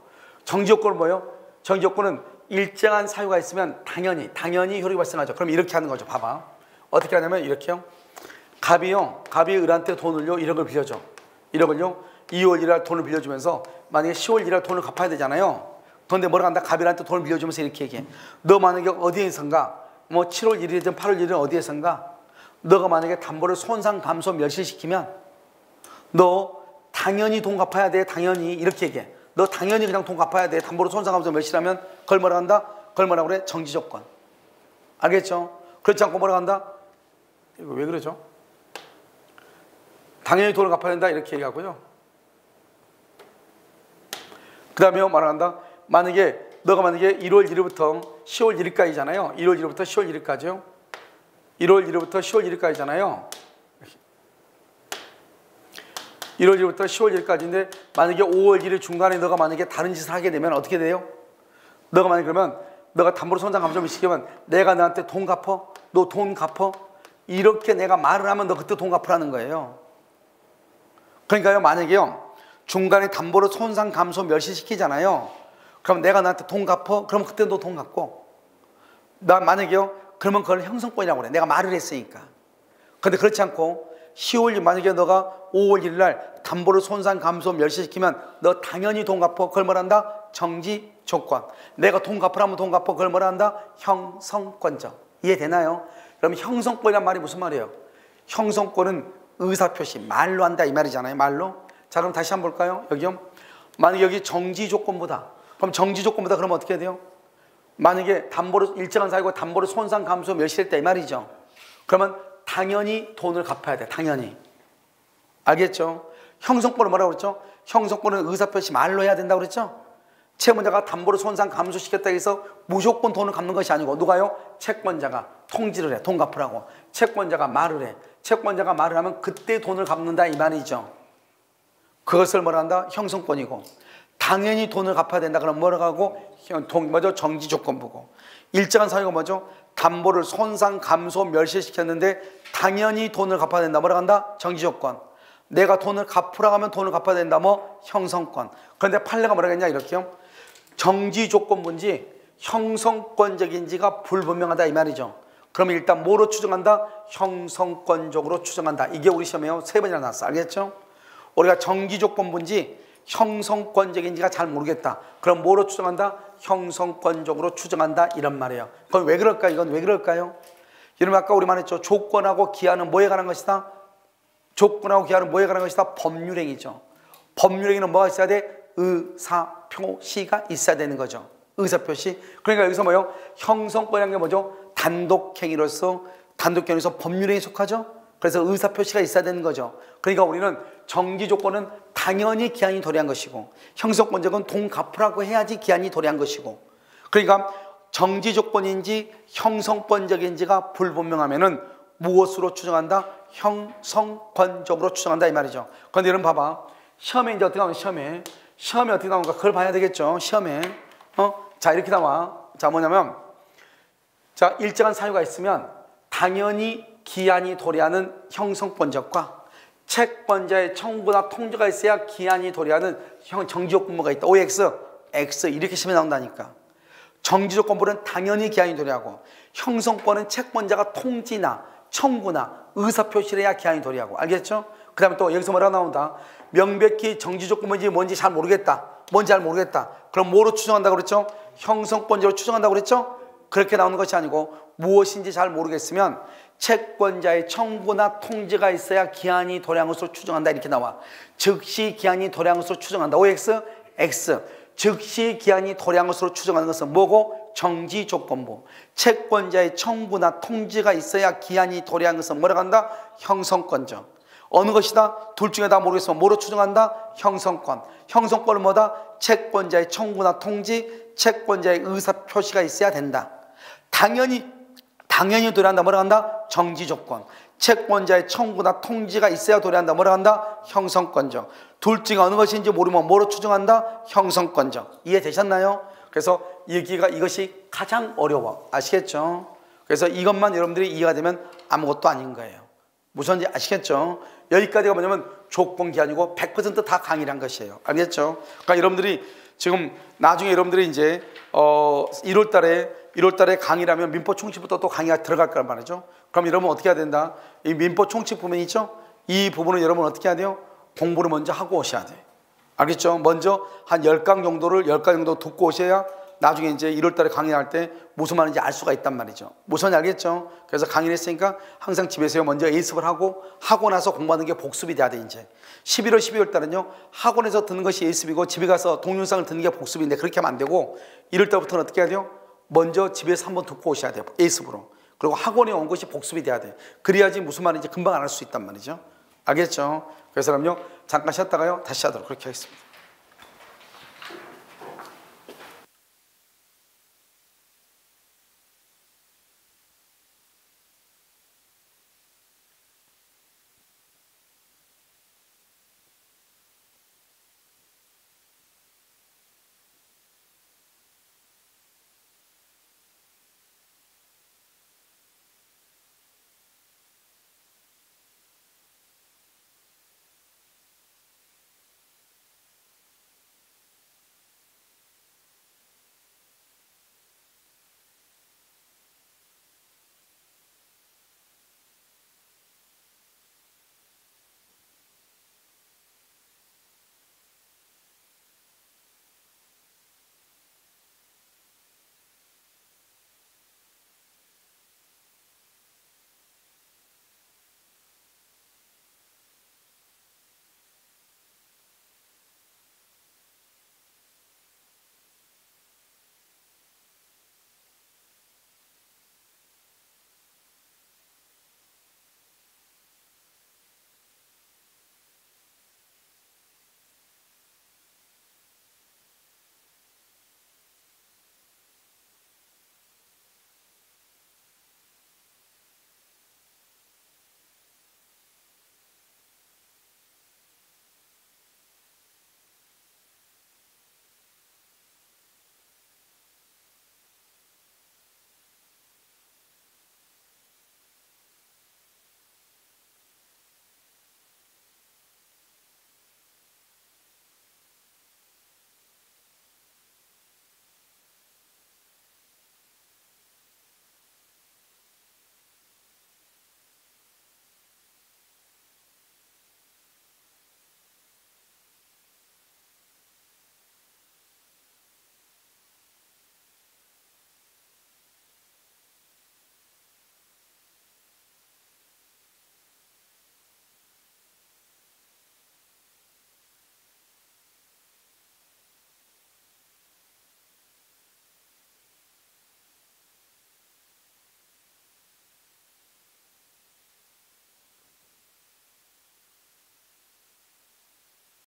정지조건은 뭐예요? 정지조건은 일정한 사유가 있으면 당연히 효력이 발생하죠. 그럼 이렇게 하는 거죠. 봐봐. 어떻게 하냐면 이렇게요. 갑이 을한테 돈을요, 1억을 빌려줘. 1억을요, 2월 1일 돈을 빌려주면서 만약에 10월 1일 돈을 갚아야 되잖아요. 그런데 뭐라 한다? 갑이 을한테 돈을 빌려주면서 이렇게 얘기해. 너 만약에 어디에선가, 뭐 7월 1일이든 8월 1일은 어디에선가, 너가 만약에 담보를 손상, 감소, 멸실시키면 너 당연히 돈 갚아야 돼. 당연히. 이렇게 얘기해. 너 당연히 그냥 돈 갚아야 돼. 담보로 손상, 감소, 멸실하면 그걸 뭐라 한다? 그걸 뭐라 그래? 정지조건. 알겠죠? 그렇지 않고 뭐라 한다? 이거 왜 그러죠? 당연히 돈을 갚아야 된다, 이렇게 얘기하고요. 그 다음에 말한다. 너가 만약에 1월 1일부터 10월 1일까지잖아요. 1월 1일부터 10월 1일까지요. 1월 1일부터 10월 1일까지잖아요. 1월 1일부터 10월 1일까지인데, 만약에 5월 1일 중간에 너가 만약에 다른 짓을 하게 되면 어떻게 돼요? 너가 만약에 그러면 너가 담보로 손상, 감소를 시키면 내가 너한테 돈 갚어? 너 돈 갚어? 이렇게 내가 말을 하면 너 그때 돈 갚으라는 거예요. 그러니까요, 만약에요, 중간에 담보로 손상, 감소, 멸시시키잖아요. 그럼 내가 나한테 돈 갚어? 그럼 그때 너 돈 갚고. 나 만약에요, 그러면 그걸 형성권이라고 그래. 내가 말을 했으니까. 근데 그렇지 않고 10월 1일, 만약에 너가 5월 1일 날 담보를 손상, 감소, 멸시시키면 너 당연히 돈 갚어. 그걸 뭐라 한다? 정지조건. 내가 돈 갚으라면 돈 갚어. 그걸 뭐라 한다? 형성권적. 이해되나요? 그럼 형성권이란 말이 무슨 말이에요? 형성권은 의사표시, 말로 한다, 이 말이잖아요. 말로. 자, 그럼 다시 한번 볼까요? 여기요. 만약에 여기 정지조건보다, 그럼 정지조건보다 그러면 어떻게 해야 돼요? 만약에 담보로, 일정한 사유고 담보를 손상, 감소, 멸시했다, 이 말이죠. 그러면 당연히 돈을 갚아야 돼. 당연히. 알겠죠? 형성권은 뭐라고 그랬죠? 형성권은 의사표시, 말로 해야 된다고 그랬죠? 채무자가 담보를 손상, 감소시켰다 해서 무조건 돈을 갚는 것이 아니고, 누가요? 채권자가 통지를 해. 돈 갚으라고. 채권자가 말을 해. 채권자가 말을 하면 그때 돈을 갚는다, 이 말이죠. 그것을 뭐라 한다? 형성권이고, 당연히 돈을 갚아야 된다. 그럼 뭐라고 하고? 뭐죠? 정지 조건부고. 일정한 사유가 뭐죠? 담보를 손상, 감소, 멸실시켰는데 당연히 돈을 갚아야 된다. 뭐라고 한다? 정지 조건. 내가 돈을 갚으라고 하면 돈을 갚아야 된다. 뭐? 형성권. 그런데 판례가 뭐라고 했냐? 이렇게요. 정지 조건부인지 형성권적인지가 불분명하다 이 말이죠. 그럼 일단 뭐로 추정한다? 형성권적으로 추정한다. 이게 우리 시험에 3번이나 나왔어. 알겠죠? 우리가 정지 조건부인지 형성권적인지가 잘 모르겠다. 그럼 뭐로 추정한다? 형성권적으로 추정한다 이런 말이에요. 그럼 왜 그럴까요? 이건 왜 그럴까요? 여러분 아까 우리 말했죠. 조건하고 기한은 뭐에 관한 것이다? 조건하고 기한은 뭐에 관한 것이다? 법률행위죠. 법률행위는 뭐가 있어야 돼? 의사표시가 있어야 되는 거죠. 의사표시. 그러니까 여기서 뭐요? 형성권이라는 게 뭐죠? 단독행위로서 법률행위에 속하죠. 그래서 의사표시가 있어야 되는 거죠. 그러니까 우리는 정지 조건은 당연히 기한이 도래한 것이고 형성권적은 돈 갚으라고 해야지 기한이 도래한 것이고 그러니까 정지 조건인지 형성권적인지가 불분명하면은 무엇으로 추정한다? 형성권적으로 추정한다 이 말이죠. 그런데 여러분 봐봐. 시험에 이제 어떻게 나오면 시험에 어떻게 나오는가 그걸 봐야 되겠죠. 시험에 자 이렇게 나와. 자 뭐냐면 자 일정한 사유가 있으면 당연히 기한이 도래하는 형성권적과 채권자의 청구나 통지가 있어야 기한이 도래하는 정지조건부가 있다. OX, X 이렇게 시험에 나온다니까. 정지조건부는 당연히 기한이 도래하고 형성권은 채권자가 통지나 청구나 의사표시를 해야 기한이 도래하고 알겠죠? 그 다음에 또 여기서 뭐라고 나온다. 명백히 정지조건부인지 뭔지 잘 모르겠다. 그럼 뭐로 추정한다고 그랬죠? 형성권적으로 추정한다고 그랬죠? 그렇게 나오는 것이 아니고 무엇인지 잘 모르겠으면 채권자의 청구나 통지가 있어야 기한이 도래한 것으로 추정한다 이렇게 나와. 즉시 기한이 도래한 것으로 추정한다. OX, X. 즉시 기한이 도래한 것으로 추정하는 것은 뭐고? 정지조건부. 채권자의 청구나 통지가 있어야 기한이 도래한 것은 뭐라고 한다? 형성권적. 어느 것이다? 둘 중에 다 모르겠으면 뭐로 추정한다? 형성권. 형성권은 뭐다? 채권자의 청구나 통지, 채권자의 의사표시가 있어야 된다. 당연히 도래한다. 뭐라고 한다? 정지조건. 채권자의 청구나 통지가 있어야 도래한다. 뭐라고 한다? 형성권적. 둘 중에 어느 것인지 모르면 뭐로 추정한다? 형성권적. 이해되셨나요? 그래서 이것이 가장 어려워. 아시겠죠? 그래서 이것만 여러분들이 이해가 되면 아무것도 아닌 거예요. 무슨지 아시겠죠? 여기까지가 뭐냐면 조건기한이고 100% 다 강의란 것이에요. 알겠죠? 그러니까 여러분들이 지금 나중에 여러분들이 이제 1월 달에 강의라면 민법 총칙부터 또 강의가 들어갈 거란 말이죠. 그럼 여러분 어떻게 해야 된다? 이 민법 총칙 부분 있죠? 이 부분은 여러분 어떻게 해야 돼요? 공부를 먼저 하고 오셔야 돼. 알겠죠? 먼저 한 10강 정도 듣고 오셔야 나중에 이제 1월 달에 강의할 때 무슨 말인지 알 수가 있단 말이죠. 무슨 알겠죠? 그래서 강의를 했으니까 항상 집에서 먼저 예습을 하고 나서 공부하는 게 복습이 돼야 돼 이제. 11월, 12월 달은요. 학원에서 듣는 것이 예습이고 집에 가서 동영상을 듣는 게 복습인데 그렇게 하면 안 되고 1월 달부터는 어떻게 해야 돼요? 먼저 집에서 한번 듣고 오셔야 돼요. 예습으로. 그리고 학원에 온 것이 복습이 돼야 돼. 그래야지 무슨 말인지 금방 알 수 있단 말이죠. 알겠죠? 그래서 그럼요. 잠깐 쉬었다가요. 다시 하도록 그렇게 하겠습니다.